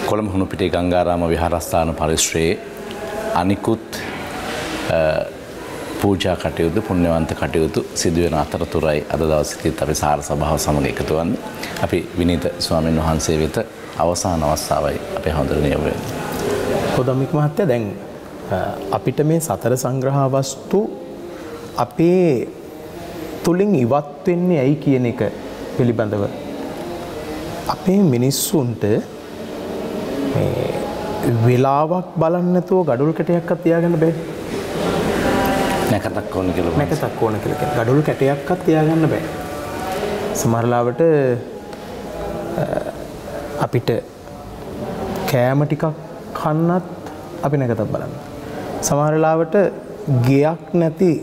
කොළඹ හුණුපිටිය ගංගාරාම විහාරස්ථාන පරිශ්‍රයේ අනිකුත් පූජා කටයුතු, පුණ්‍යවන්ත කටයුතු සිදුවෙන අතරතුරයි අද දවසේදීත් අපි සාර සභාව සමග එකතු වන්නේ. අපි විනීත ස්වාමීන් වහන්සේ වෙත අවසාන අවස්ථාවයි අපේ හඳුනන යොමු වෙන්නේ. කොදමික මහත්තයා, දැන් අපිට මේ සතර සංග්‍රහ වස්තු අපේ තුලින් ඉවත් වෙන්නේ ඇයි කියන එක පිළිබඳව අපේ මිනිස්සුන්ට මේ වෙලාවක් බලන්න නැතුව ගඩොල් කැටයක්වත් තියාගන්න බෑ. නැකතක් ඕන කියලා. නැකතක් ඕන කියලා කියන ගඩොල් කැටයක්වත් තියාගන්න බෑ. සමහරලාවට අපිට කෑම ටිකක් කන්නත් අපි නැකතක් බලන්න. සමහරලාවට ගෙයක් නැති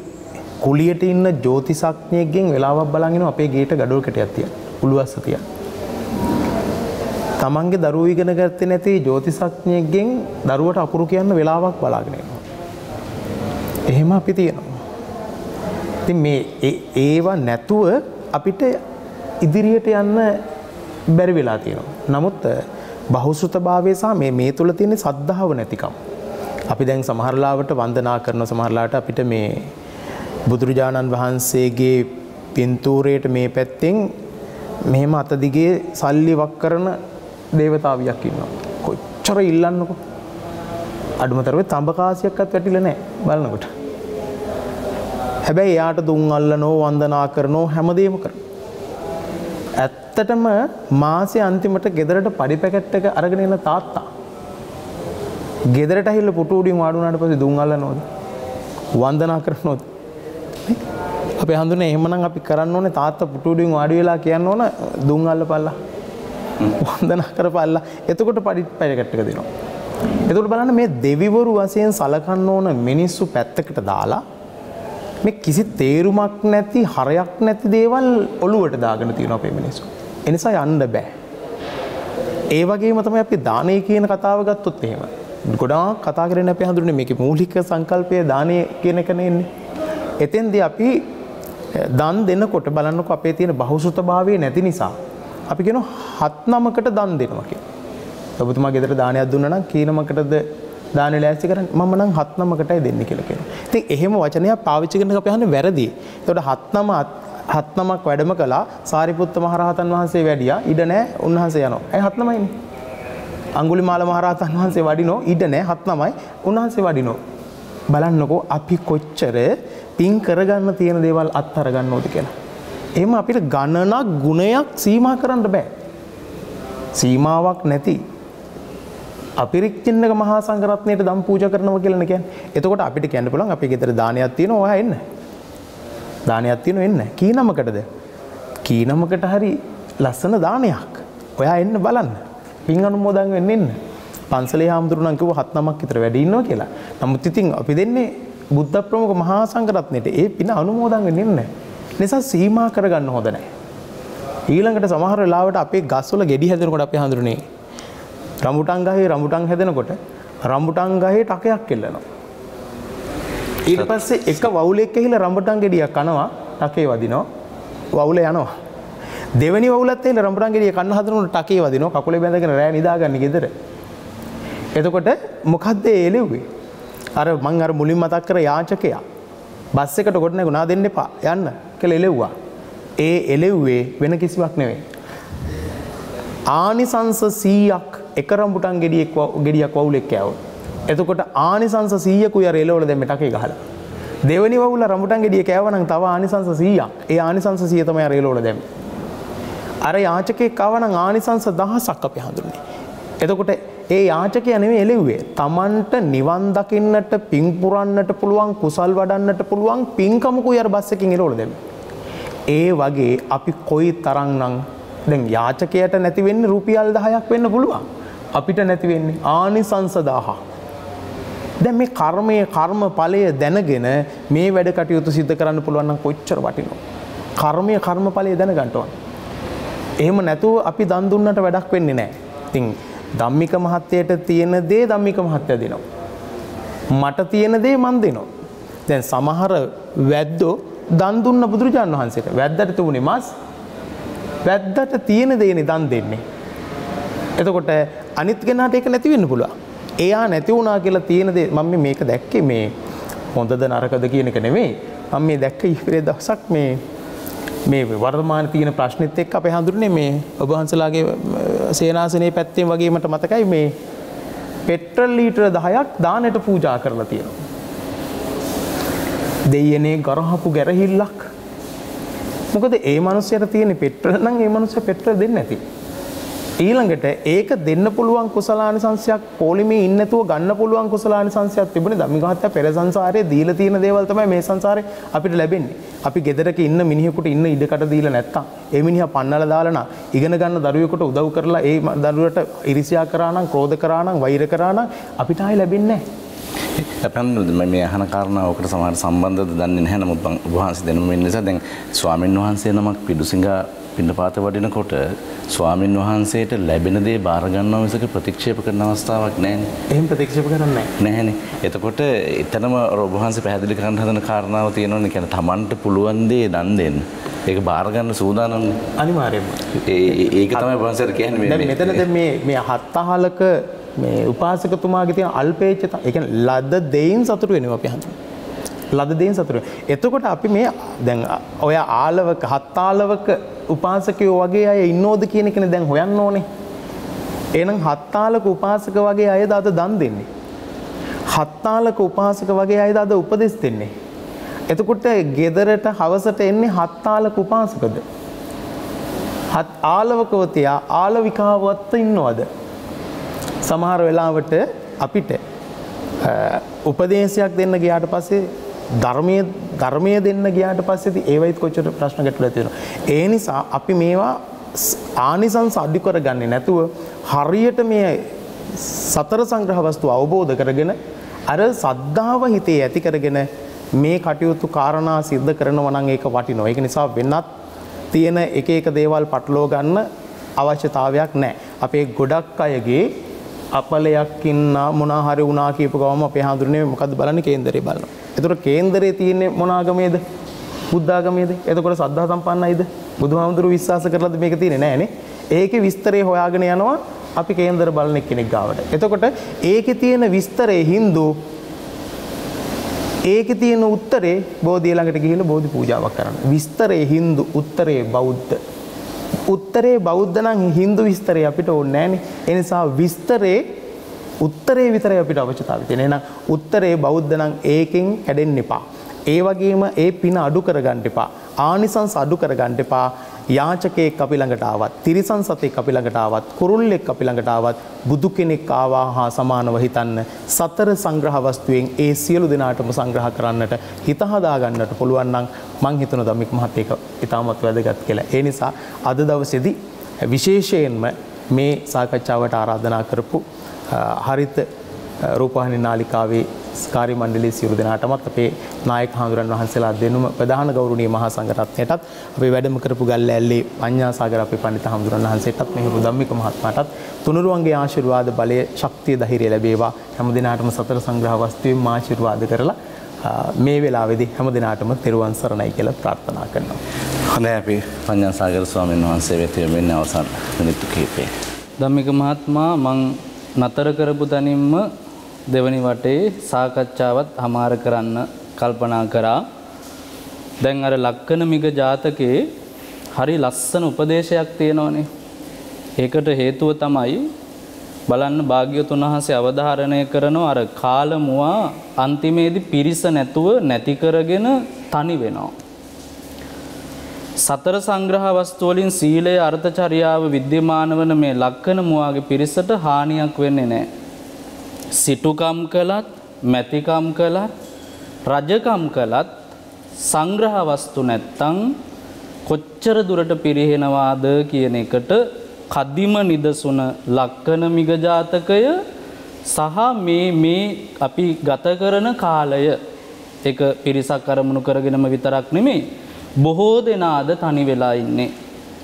කුලියට ඉන්න ජ්‍යොතිෂඥයෙක්ගෙන් වෙලාවක් බලන් ඉනවා අපේ ගේට ගඩොල් කැටයක් තියන්න. උළුවස්ස තියන්න. තමන්ගේ දරුවෝ ඉගෙන ගත්තේ නැති ජ්‍යොතිෂඥයෙක්ගෙන් දරුවට අකුරු කියන්න වෙලාවක් බලාගෙන ඉනවා. එහෙම අපි තියෙනවා. ඉතින් මේ ඒවා නැතුව අපිට ඉදිරියට යන්න බැරි වෙලා තියෙනවා. නමුත් බහුසුතභාවය සහ මේ තුල තියෙන සද්ධාව නැතිකම. අපි දැන් සමහරලාවට වන්දනා කරන සමහරලාවට අපිට මේ බුදුරජාණන් වහන්සේගේ පින්තූරයට මේ පැත්තෙන් මෙහෙම අත දිගේ සල්ලි වක් කරන දේවතාවියක් ඉන්නවා. කොච්චර ඉල්ලන්නකො. අඩුම තරමේ තඹ කාසියක්වත් වැටිලා නැහැ බලනකොට. හැබැයි එයාට දුම් අල්ලනෝ වන්දනා කරනෝ හැමදේම කරනවා. ඇත්තටම මාසේ අන්තිමට ගෙදරට පඩි පැකට් එක අරගෙන එන තාත්තා ගෙදරට ඇවිල්ලා පුටු උඩින් වාඩි වුණාට පස්සේ දුම් අල්ලනවද? වන්දනා කරනවද? අපි හඳුනේ එහෙමනම් අපි කරන්න ඕනේ තාත්තා පුටු උඩින් වාඩි වෙලා කියන්න ඕන දුම් අල්ලපල්ලා. වන්දනා කරපල්ලා. එතකොට පඩි පැකට් එක දෙනවා. එතකොට බලන්න මේ දෙවිවරු වශයෙන් සලකන්න ඕන මිනිස්සු පැත්තකට දාලා මේ කිසි තේරුමක් නැති හරයක් නැති දේවල් ඔළුවට දාගෙන තියෙනවා අපේ මිනිස්සු. ඒ නිසා යන්න බෑ. ඒ වගේම තමයි අපි දානය කියන කතාව ගත්තොත් එහෙම. ගොඩාක් කතා කරන්නේ අපි හඳුනන්නේ මේකේ මූලික සංකල්පය දානය කියන එකනේ එන්නේ. එතෙන්දී අපි දන් දෙනකොට බලන්නකො අපේ තියෙන බහුසුතභාවය නැති නිසා අපි කියනවා 7-9කට දන් දෙනවා කියලා. ඔබතුමා ගෙදර දානයක් දුන්නා නම් කීනමකටද දාන ලෑස්ති කරන්නේ? මම නම් 7-9කටයි දෙන්නේ කියලා කියනවා. ඉතින් එහෙම වචනයක් පාවිච්චි කරන එක අපි අහන්නේ වැරදි. ඒතකොට 7-9ක් වැඩම කළා සාරිපුත්ත මහරහතන් වහන්සේ වැඩියා ඉඩ නැහැ උන්වහන්සේ යනවා. ඇයි 7-9න්නේ? අඟුලිමාල මහරහතන් වහන්සේ වඩිනෝ ඉඩ නැහැ 7-9යි උන්වහන්සේ වඩිනෝ. බලන්නකෝ අපි කොච්චර පින් කරගන්න තියෙන දේවල් අත්හැර ගන්නවද කියලා. එහෙම අපිට ගණනක් ගුණයක් සීමා කරන්න බෑ. සීමාවක් නැති අපිරික්චින්නක මහා සංඝරත්නයට දම් පූජා කරනවා කියලා කියන්නේ. එතකොට අපිට කියන්න පුළුවන් අපේ ගෙදර දානයක් තියෙනවා ඔයා එන්න. දානයක් තියෙනවා එන්න. කීනමකටද? කීනමකට හරි ලස්සන දානයක්. ඔයා එන්න බලන්න. පින් අනුමෝදන් වෙන්න එන්න. පන්සලේ හාමුදුරුවෝ නම් කිව්ව 7-9ක් විතර වැඩි ඉන්නවා කියලා. නමුත් ඉතින් අපි දෙන්නේ බුද්ධ ප්‍රමුඛ මහා සංඝරත්නයට ඒ පින අනුමෝදන් වෙන්න ඉන්න. නිසා සීමා කරගන්න හොඳ නැහැ. ඊළඟට සමහර වෙලාවට අපේ ගස්වල ගෙඩි හැදෙනකොට අපි හඳුරන්නේ රම්බුටන් ගහේ රම්බුටන් හැදෙනකොට රම්බුටන් ගහේ ටකයක් එල්ලනවා. ඊට පස්සේ එක වවුලෙක් ඇහිලා රම්බුටන් ගෙඩියක් කනවා ටකේ වදිනවා වවුල යනවා. දෙවෙනි වවුලත් ඇහිලා රම්බුටන් ගෙඩිය කන්න හදනකොට ටකේ වදිනවා කකුලේ බැඳගෙන රෑ නිදාගන්න ගෙදර. එතකොට මොකද්ද එළෙව්වේ? අර මං අර මුලින් මතක් කර යාචකයා බස් එකට කොට නැගුණා දෙන්න එපා යන්න කියලා එළෙව්වා. ඒ එළෙව්වේ වෙන කිසිවක් නෙවෙයි. ආනිසංස 100ක් එක රම්බුටන් ගෙඩියක් වවුලෙක් කෑවොත්. එතකොට ආනිසංස 100කුයි අර එළවල දැම්මේ ටකේ ගහලා. දෙවෙනි වවුල රම්බුටන් ගෙඩිය කෑවනම් තව ආනිසංස 100ක්. ඒ ආනිසංස 100 තමයි අර එළවල දැම්මේ. අර යාචකෙක් ආවනම් ආනිසංස 1000ක් අපි හඳුන්නේ. එතකොට ඒ යාචකයා නෙමෙයි එළෙව්වේ. Tamanට නිවන් දකින්නට පින් පුරන්නට පුළුවන් කුසල් වඩන්නට පුළුවන් පින්කමකුයි අර බස් එකකින් එළවල දැම්මේ. ඒ වගේ අපි කොයි තරම්නම් දැන් යාචකයට නැති වෙන්නේ රුපියල් 10ක් වෙන්න පුළුවන්. අපිට නැති වෙන්නේ ආනිසංස 1000ක්. දැන් මේ කර්මයේ කර්මඵලය දැනගෙන මේ වැඩ කටයුතු සිදු කරන්න පුළුවන් නම් කොච්චර වටිනවද? කර්මයේ කර්මඵලය දැනගන්න ඕන. එහෙම නැතුව අපි දන් දුන්නට වැඩක් වෙන්නේ නැහැ. ඉතින් ධම්මික මහත්තයට තියෙන දේ ධම්මික මහත්තයා දෙනවා. මට තියෙන දේ මන් දෙනවා. දැන් සමහර වැද්දෝ දන් දුන්න බුදුරජාණන් වහන්සේට වැද්දට තුනේ මස් වැද්දට තියෙන දේනේ දන් දෙන්නේ. එතකොට අනිත් කෙනාට ඒක නැති වෙන්න පුළුවන්. එයා නැති වුණා කියලා තියෙන දේ මම මේක දැක්කේ මේ හොඳද නරකද කියන එක නෙමෙයි. මම මේ දැක්ක ඉහිරේ දවසක් මේ වර්තමාන තියෙන ප්‍රශ්නෙත් එක්ක අපේ හඳුරන්නේ මේ ඔබ වහන්සලාගේ සේනාසනේ පැත්තෙන් වගේ මට මතකයි මේ පෙට්‍රල් ලීටර 10ක් දානට පූජා කරලා තියෙනවා. දෙයනේ ගරහපු ගැරහිල්ලක්. මොකද ඒ මනුස්සයට තියෙන පෙට්‍රල් නම් ඒ මනුස්සයා පෙට්‍රල් දෙන්නේ නැති. ඊළඟට ඒක දෙන්න පුළුවන් කුසලානිසංශයක් පොලිමේ ඉන්න නැතුව ගන්න පුළුවන් කුසලානිසංශයක් තිබුණේ ධම්මික මහත්තයා පෙර සංසාරේ දීලා තියෙන දේවල් තමයි මේ සංසාරේ අපිට ලැබෙන්නේ. අපි ගෙදරක ඉන්න මිනිහෙකුට ඉන්න ඉඩකට දීලා නැත්තම් ඒ මිනිහා පන්නලා දාලා නම් ඉගෙන ගන්න දරුවෙකුට උදව් කරලා ඒ දරුවට ඉරිසියා කරා නම් ක්‍රෝධ කරා නම් වෛර කරා නම් අපිට ආයි ලැබෙන්නේ නැහැ. අපෙන් මේ අහන කාරණා ඔකට සමහර සම්බන්ධද දන්නේ නැහැ. නමුත් මම වහන්සේ දෙනම වෙන නිසා දැන් ස්වාමීන් වහන්සේ නමක් පිඬුසිඟා පිඬපාත වඩිනකොට ස්වාමීන් වහන්සේට ලැබෙන දේ බාර ගන්නවා මිසක ප්‍රතික්ෂේප කරන අවස්ථාවක් නැහැනේ. එහෙම ප්‍රතික්ෂේප කරන්නේ නැහැනේ. එතකොට එතනම ඔබ වහන්සේ පැහැදිලි කරන්න හදන කාරණාව තියෙනවනේ. කියන්නේ Tamanට පුළුවන් දේ දන් දෙන්න. ඒක බාර ගන්න සූදානම්නේ. අනිවාර්යයෙන්ම. ඒක තමයි ඔබ වහන්සේට කියන්නේ දැන් මෙතන දැන් මේ හත්හලක මේ උපාසකතුමාගේ තියෙන අල්පේච්ඡත ඒ කියන්නේ ලද දෙයින් සතුටු වෙනවා අපි හඳුනන. ලද දෙයින් සතුටු වෙනවා. එතකොට අපි මේ දැන් ඔය ආලවක හත්තාලවක උපාසකයෝ වගේ අය ඉන්නෝද කියන එකනේ දැන් හොයන්න ඕනේ. එහෙනම් හත්තාලක උපාසක වගේ අයද අද දන් දෙන්නේ? හත්තාලක උපාසක වගේ අයද අද උපදෙස් දෙන්නේ? එතකොට ගෙදරට හවසට එන්නේ 7 ආලක උපාසකද? 7 ආලවකවතියා ආලවිකාවත්ත ඉන්නවද? සමහර වෙලාවට අපිට උපදේශයක් දෙන්න ගියාට පස්සේ ධර්මයේ දෙන්න ගියාට පස්සේ ඒවයිත් කොච්චර ප්‍රශ්න ගැටලු තියෙනවා. ඒ නිසා අපි මේවා ආනිසංස අඩු කරගන්නේ නැතුව හරියට මේ සතර සංග්‍රහ වස්තු අවබෝධ කරගෙන අර සද්ධාව හිතේ ඇති කරගෙන මේ කටයුතු කාරණා සිද්ධ කරනවා නම් ඒක වටිනවා. ඒක නිසා වෙනත් තියෙන එක එක දේවල් පටලවා ගන්න අවශ්‍යතාවයක් නැහැ. අපේ ගොඩක් අයගේ අපලයක් ඉන්න මොනා හරි වුණා කියපු ගමන් අපේ හඳුරන්නේ මොකද්ද බලන්නේ කේන්දරේ බලනවා. ඒතර කේන්දරේ තියෙන්නේ මොන ආගමේද? බුද්ධ ආගමේද? එතකොට සද්ධා සම්පන්නයිද? බුදුහාමුදුරු විශ්වාස කරලාද මේක තියෙන්නේ නැහනේ. ඒකේ විස්තරේ හොයාගෙන යනවා අපි කේන්දර බලන කෙනෙක් ගාවට. එතකොට ඒකේ තියෙන විස්තරේ Hindu ඒකේ තියෙන උත්තරේ බෝධිය ළඟට ගිහිල්ලා බෝධි පූජාවක් කරන්න. විස්තරේ Hindu උත්තරේ බෞද්ධ. උත්තරේ බෞද්ධ නම් Hindu විස්තරේ අපිට ඕනේ නැහනේ. ඒ නිසා විස්තරේ උත්තරේ විතරයි අපිට අවශ්‍යතාවය තියෙන්නේ. එහෙනම් උත්තරේ බෞද්ධ නම් ඒකෙන් කැඩෙන්න එපා. ඒ වගේම ඒ පින අඩු කරගන්න එපා. ආනිසංස අඩු කරගන්න එපා. යාචකයෙක් අපි ළඟට ආවත්, තිරිසන් සතෙක් අපි ළඟට ආවත්, කුරුල්ලෙක් අපි ළඟට ආවත් බුදු කෙනෙක් ආවා හා සමානව හිතන්න. සතර සංග්‍රහ වස්තුවෙන් ඒ සියලු දෙනාටම සංග්‍රහ කරන්නට හිත හදා ගන්නට පුළුවන් නම් මං හිතනවා ධම්මික මහත්තයෙක් ඉතාමත් වැදගත් කියලා. ඒ නිසා අද දවසේදී විශේෂයෙන්ම මේ සාකච්ඡාවට ආරාධනා කරපු හරිත රූපවාහිනී නාලිකාවේ කාර්ය මණ්ඩලයේ සියලු දෙනාටමත් අපේ නායක හඳුරන් වහන්සේලා දෙනුම ප්‍රධාන ගෞරවනීය මහා සංඝරත්නයටත් අපේ වැඩම කරපු ගල්ලැල්ලේ පඤ්ඤාසාගර අපේ පඬිත හඳුරන් වහන්සේටත් මෙහෙම ධම්මික මහත්මයාටත් තුනුරුවන්ගේ ආශිර්වාද බලය ශක්තිය ධෛර්යය ලැබේවා. හැම දිනාටම සතර සංග්‍රහ වස්තුවෙන් ආශිර්වාද කරලා මේ වෙලාවේදී හැම දිනාටම තෙරුවන් සරණයි කියලා ප්‍රාර්ථනා කරනවා. හොඳයි අපි පඤ්ඤාසාගර ස්වාමීන් වහන්සේ වෙත යොමුන්නේ අවසන් මිනිත්තු කිහිපේ. ධම්මික මහත්මයා මං නතර කරපු තැනින්ම දෙවනි වටේ සාකච්ඡාවත් හමාර කරන්න කල්පනා කරා. දැන් අර ලක්කන මිග ජාතකයේ හරි ලස්සන උපදේශයක් තියෙනවනේ. ඒකට හේතුව තමයි බලන්න භාග්‍යවතුන් වහන්සේ අවධාරණය කරනවා අර කාලමුවා අන්තිමේදී පිරිස නැතුව නැති කරගෙන තනි වෙනවා. සතර සංග්‍රහ වස්තු වලින් සීලය අර්ථචර්යාව විද්‍යමාන වන මේ ලක්කන මුවාගේ පිරිසට හානියක් වෙන්නේ නැහැ. සිටුකම් කළත්, මැතිකම් කළත්, රජකම් කළත් සංග්‍රහ වස්තු නැත්තම් කොච්චර දුරට පිරිහෙනවාද කියන එකට කදිම නිදසුන ලක්කන මිග ජාතකය සහ මේ අපි ගත කරන කාලය එක පිරිසක් අරමුණු කරගෙනම විතරක් නෙමෙයි බොහෝ දෙනාද තනි වෙලා ඉන්නේ.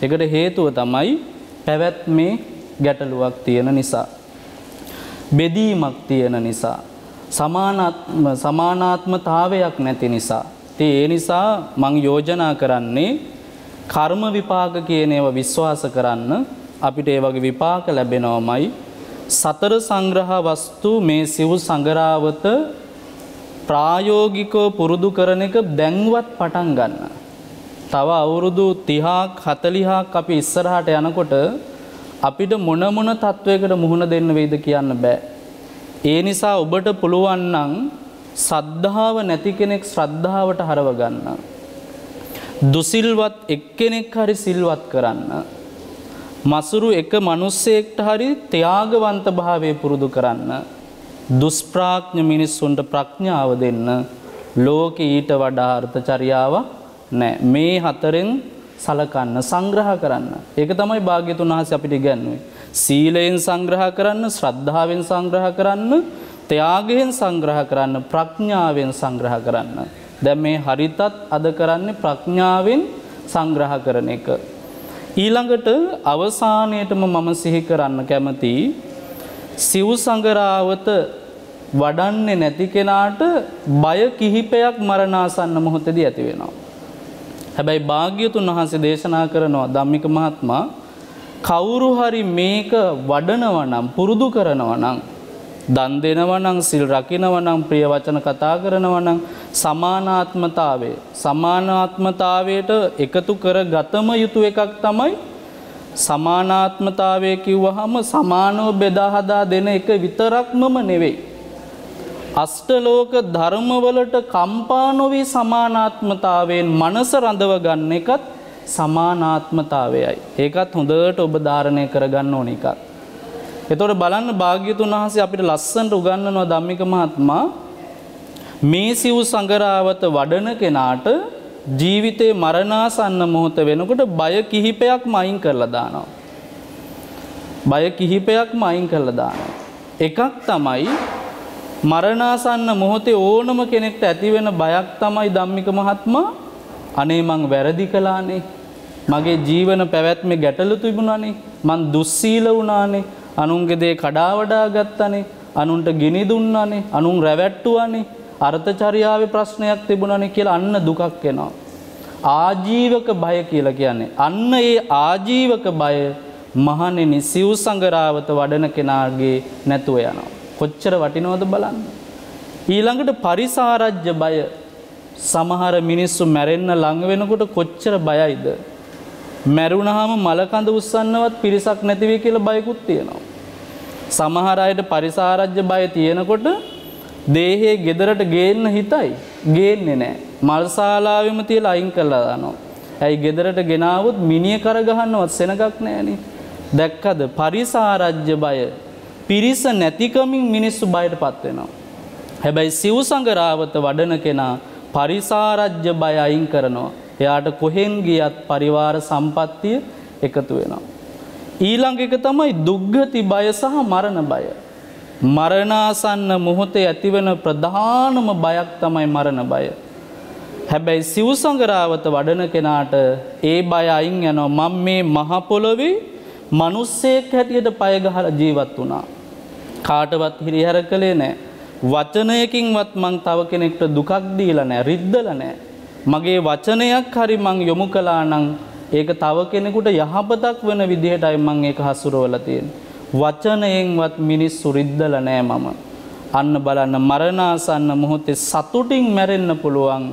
ඒකට හේතුව තමයි පැවැත්මේ ගැටලුවක් තියෙන නිසා. බෙදීමක් තියෙන නිසා. සමානාත්මතාවයක් නැති නිසා. ඒ නිසා මං යෝජනා කරන්නේ කර්ම විපාක කියන ඒවා විශ්වාස කරන්න. අපිට ඒ වගේ විපාක ලැබෙනවමයි. සතර සංග්‍රහ වස්තු මේ සිව් සංගරාවත ප්‍රායෝගිකව පුරුදු කරන එක දැන්වත් පටන් ගන්න. තව අවුරුදු 30ක් 40ක් අපි ඉස්සරහට යනකොට අපිට මොන තත්වයකට මුහුණ දෙන්න වෙයිද කියන්න බෑ. ඒ නිසා ඔබට පුළුවන් නම් සද්ධාව නැති කෙනෙක් ශ්‍රද්ධාවට හරව ගන්න. දුසිල්වත් එක්කෙනෙක් හරි සිල්වත් කරන්න. මසුරු එක මිනිස්සෙක්ට හරි ත්‍යාගවන්ත භාවය පුරුදු කරන්න. දුෂ්ප්‍රඥ මිනිස්සුන්ට ප්‍රඥාව දෙන්න. ලෝකෙ ඊට වඩා අර්ථචර්යාවක් නෑ. මේ හතරෙන් සලකන්න සංග්‍රහ කරන්න. ඒක තමයි භාග්‍යතුන් වහන්සේ අපිට ඉගැන්වුවේ. සීලයෙන් සංග්‍රහ කරන්න, ශ්‍රද්ධාවෙන් සංග්‍රහ කරන්න, ත්‍යාගයෙන් සංග්‍රහ කරන්න, ප්‍රඥාවෙන් සංග්‍රහ කරන්න. දැන් මේ හරිතත් අද කරන්නේ ප්‍රඥාවෙන් සංග්‍රහ කරන එක. ඊළඟට අවසානයේටම මම සිහි කරන්න කැමති සිව් සංගරාවත වඩන්නේ නැති කෙනාට බය කිහිපයක් මරණාසන්න මොහොතේදී ඇති වෙනවා. හැබැයි භාග්‍යතුන් වහන්සේ දේශනා කරනවා ධම්මික මහත්මයා කවුරු හරි මේක වඩනවා නම් පුරුදු කරනවා නම් දන් දෙනවා නම් සිල් රකින්නවා නම් ප්‍රිය වචන කතා කරනවා නම් සමානාත්මතාවයට එකතු කරගතම යුතු එකක් තමයි සමානාත්මතාවය කිව්වහම සමානව බෙදා හදා දෙන එක විතරක්මම නෙවෙයි අෂ්ටලෝක ධර්මවලට කම්පා නොවී සමානාත්මතාවයෙන් මනස රඳව ගන්න එකත් සමානාත්මතාවයයි. ඒකත් හොඳට ඔබ ධාරණය කරගන්න ඕන එකක්. එතකොට බලන්න භාග්‍යතුන් වහන්සේ අපිට ලස්සනට උගන්වනවා ධම්මික මහත්මයා මේ සිව් සංගරාවත වඩන කෙනාට ජීවිතේ මරණාසන්න මොහොත වෙනකොට බය කිහිපයක්ම අයින් කරලා දානවා. බය කිහිපයක්ම අයින් කරලා දානවා. එකක් තමයි මරණාසන්න මොහොතේ ඕනම කෙනෙක්ට ඇති වෙන බයක් තමයි ධම්මික මහත්මයා අනේ මං වැරදි කළානේ. මගේ ජීවන පැවැත්මේ ගැටලු තිබුණානේ. මං දුස්සීල වුණානේ. අනුන්ගේ දේ කඩා වඩා ගත්තානේ. අනුන්ට ගිනි දුන්නානේ. අනුන් රැවැට්ටුවානේ. අර්ථචර්යාවේ ප්‍රශ්නයක් තිබුණානේ කියලා අන්න දුකක් එනවා. ආජීවක බය කියලා කියන්නේ. අන්න ඒ ආජීවක බය මහණෙනි සිව් සංගරාවත වඩන කෙනාගේ නැතුව යනවා. කොච්චර වටිනවද බලන්න. ඊළඟට පරිසාරජ්‍ය බය. සමහර මිනිස්සු මැරෙන්න ළඟ වෙනකොට කොච්චර බයයිද. මැරුණාම මල කඳ උස්සන්නවත් පිරිසක් නැති වෙයි කියලා බයකුත් තියෙනවා. සමහර අයට පරිසාරජ්‍ය බය තියෙනකොට දේහේ ගෙදරට ගේන්න හිතයි. ගේන්නේ නැහැ. මල්ශාලාවෙම තියලා අයින් කරලා දානවා. ඇයි ගෙදරට ගෙනාවොත් මිනිය කර ගහන්නවත් සෙනගක් නැහැනේ. දැක්කද පරිසාරජ්‍ය බය. පිරිස නැතිකමින් මිනිස්සු බයටපත් වෙනවා. හැබැයි සිව් සංගරාවත වඩන කෙනා පරිසාරජ්‍ය බය අයින් කරනවා. එයාට කොහෙන් ගියත් පරිවාර සම්පත්තිය එකතු වෙනවා. ඊළඟ එක තමයි දුක්ගති බය සහ මරණ බය. මරණාසන්න මොහොතේ ඇතිවන ප්‍රධානම බයක් තමයි මරණ බය. හැබැයි සිව් සංගරාවත වඩන කෙනාට ඒ බය අයින් යනවා. මම මේ මහ පොළොවේ මිනිස්සෙක් හැටියට පය ගහලා ජීවත් වුණා. කාටවත් හිරිහැර කළේ නැහැ. වචනයකින්වත් මං තව කෙනෙක්ට දුකක් දීලා නැහැ, රිද්දලා නැහැ. මගේ වචනයක් හරි මං යොමු කළා නම් ඒක තව කෙනෙකුට යහපතක් වෙන විදිහටයි මං ඒක හසුරවලා තියෙන්නේ. වචනයෙන්වත් මිනිස්සු රිද්දලා නැහැ මම. අන්න බලන්න මරණාසන්න මොහොතේ සතුටින් මැරෙන්න පුළුවන්.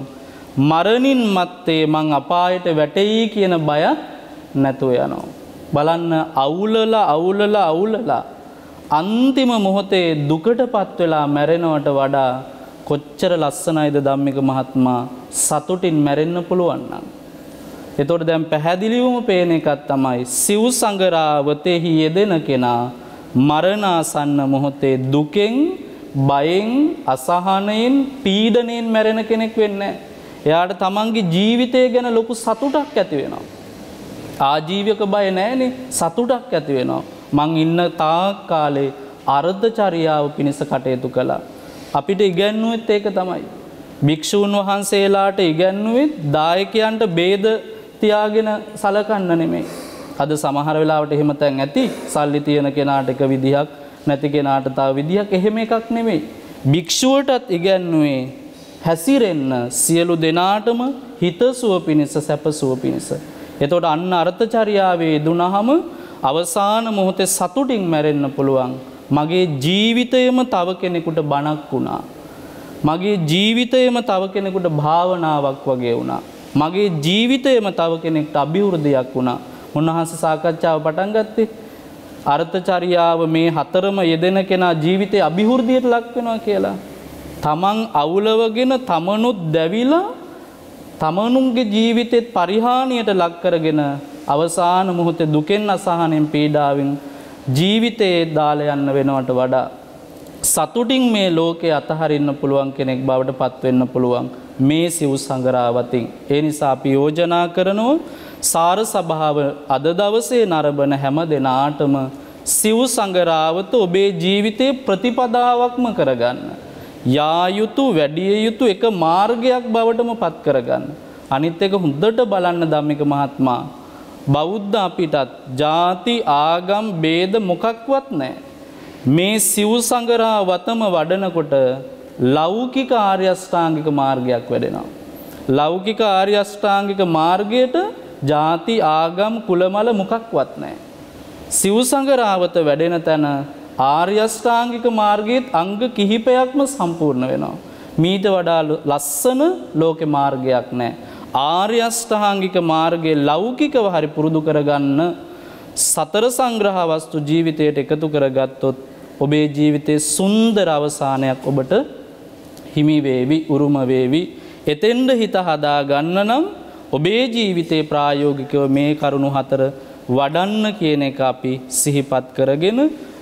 මරණින් මත්තේ මං අපායට වැටෙයි කියන බයත් නැතුව යනවා. බලන්න අවුලලා අන්තිම මොහොතේ දුකටපත් වෙලා මැරෙනවට වඩා කොච්චර ලස්සනයිද ධම්මික මහත්මයා සතුටින් මැරෙන්න පුළුවන් නම්. එතකොට දැන් පැහැදිලිවම පේන එකක් තමයි සිව් සංගරාවතෙහි යෙදෙන කෙනා මරණාසන්න මොහොතේ දුකෙන්, බයෙන්, අසහනයෙන්, පීඩණයෙන් මැරෙන කෙනෙක් වෙන්නේ නැහැ. එයාට තමන්ගේ ජීවිතය ගැන ලොකු සතුටක් ඇති වෙනවා. ආජීවක බය නැහැනේ, සතුටක් ඇති වෙනවා. මං ඉන්න තාක් කාලේ අර්ධචර්යාව පිණිස කටයුතු කළා. අපිට ඉගැන්නුවෙත් ඒක තමයි. භික්ෂූන් වහන්සේලාට ඉගැන්නුවෙත් දායකයන්ට ભેද තියාගෙන සලකන්න නෙමෙයි. අද සමහර වෙලාවට එහෙම තැන් ඇති. සල්ලි තියෙන කෙනාට එක විදිහක්, නැති කෙනාට තව විදිහක්. එහෙම එකක් නෙමෙයි. භික්ෂුවටත් ඉගැන්නුවේ හැසිරෙන්න සියලු දෙනාටම හිතසුව පිණිස, සැපසුව පිණිස. එතකොට අන්න අර්ථචර්යාවේ යෙදුනහම අවසාන මොහොතේ සතුටින් මැරෙන්න පුළුවන්. මගේ ජීවිතයම තව කෙනෙකුට බණක් වුණා. මගේ ජීවිතයම තව කෙනෙකුට භාවනාවක් වගේ වුණා. මගේ ජීවිතයම තව කෙනෙක්ට අභිවෘද්ධියක් වුණා. උන්වහන්සේ සාකච්ඡාව පටන් ගත්තේ අර්ථචර්යාව මේ හතරම යෙදෙන කෙනා ජීවිතේ අභිවෘද්ධියට ලක් වෙනවා කියලා. තමන් අවුලවගෙන තමනුත් දැවිලා තමනුන්ගේ ජීවිතෙත් පරිහානියට ලක් කරගෙන අවසාන මොහොතේ දුකෙන්, අසහනෙන්, පීඩාවෙන් ජීවිතේ දාලා යන්න වෙනවට වඩා සතුටින් මේ ලෝකේ අතහරින්න පුළුවන් කෙනෙක් බවට පත් වෙන්න පුළුවන් මේ සිව් සංගරාවතින්. ඒ නිසා අපි යෝජනා කරනවා සාර සභාව අද දවසේ නරඹන හැම දෙනාටම සිව් සංගරාවත ඔබේ ජීවිතේ ප්‍රතිපදාවක්ම කරගන්න. යා යුතු, වැඩිය යුතු එක මාර්ගයක් බවටම පත් කරගන්න. අනිත් එක හොඳට බලන්න ධම්මික මහත්මයා, බෞද්ධ අපිටත් ಜಾති ආගම් ભેද මොකක්වත් නැහැ. මේ සිව් සංගරාවතම වඩනකොට ලෞකික ආර්ය අෂ්ටාංගික මාර්ගයක් වැඩෙනවා. ලෞකික ආර්ය අෂ්ටාංගික මාර්ගයට ಜಾති ආගම් කුලමල මොකක්වත් නැහැ. සිව් සංගරාවත වැඩෙන තැන ආර්ය අෂ්ටාංගික මාර්ගයේත් අංග කිහිපයක්ම සම්පූර්ණ වෙනවා. මීට වඩා ලස්සන ලෝකේ මාර්ගයක් නැහැ. ආර්ය අෂ්ටාංගික මාර්ගයේ ලෞකිකව හරි පුරුදු කරගන්න සතර සංග්‍රහ වස්තු ජීවිතයට එකතු කරගත්තොත් ඔබේ ජීවිතයේ සුන්දර අවසානයක් ඔබට හිමි වේවි උරුම වේවි. එතෙන්ද හිත හදා ගන්න නම් ඔබේ ජීවිතේ ප්‍රායෝගිකව මේ කරුණු 4 වඩන්න කියන එක අපි සිහිපත් කරගෙන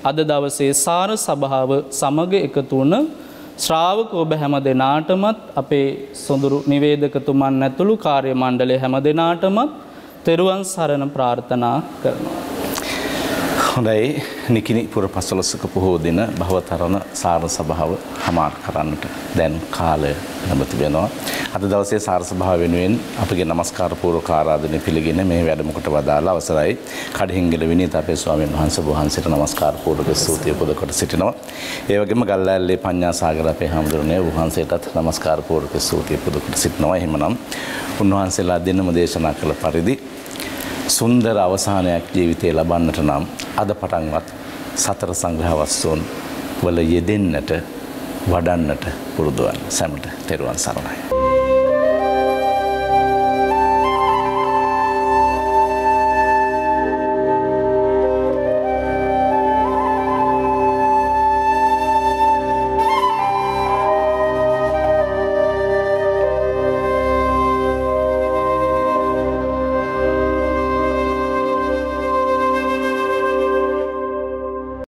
අද දවසේ සාර සභාව සමග එකතු වුණ ශ්‍රාවක ඔබ හැම දෙනාටමත් අපේ සොඳුරු නිවේදකතුමන් ඇතුළු කාර්ය මණ්ඩලය හැම දෙනාටමත් තෙරුවන් සරණ ප්‍රාර්ථනා කරනවා. හොඳයි නිකිනි පුර 15ක පොහෝ දින භවතරණ සාර සභාව හමාර කරන්නට දැන් කාලය ලැබ තිබෙනවා. අද දවසේ සාර සභාව වෙනුවෙන් අපගේ নমස්කාර පූර්වක ආරාධනය පිළිගෙන මේ වැඩමුකට වදාලා අවසරයි කඩහිංගල විනීත අපේ ස්වාමීන් වහන්සේට নমස්කාර පූර්වක ස්තුතිය පුද කොට සිටිනවා. ඒ වගේම ගල්ලැල්ලේ පඤ්ඤාසාගර අපේ හැමදෙරණේ වහන්සේටත් নমස්කාර පූර්වක ස්තුතිය පුද කොට සිටිනවා. එහෙමනම් උන්වහන්සේලා දෙන්නම දේශනා කළ පරිදි සුන්දර අවසානයක් ජීවිතේ ලබන්නට නම් අද පටන්වත් සතර සංග්‍රහ වස්තුන් වල යෙදෙන්නට වඩන්නට පුරුදු වන්න. සැමට තෙරුවන් සරණයි.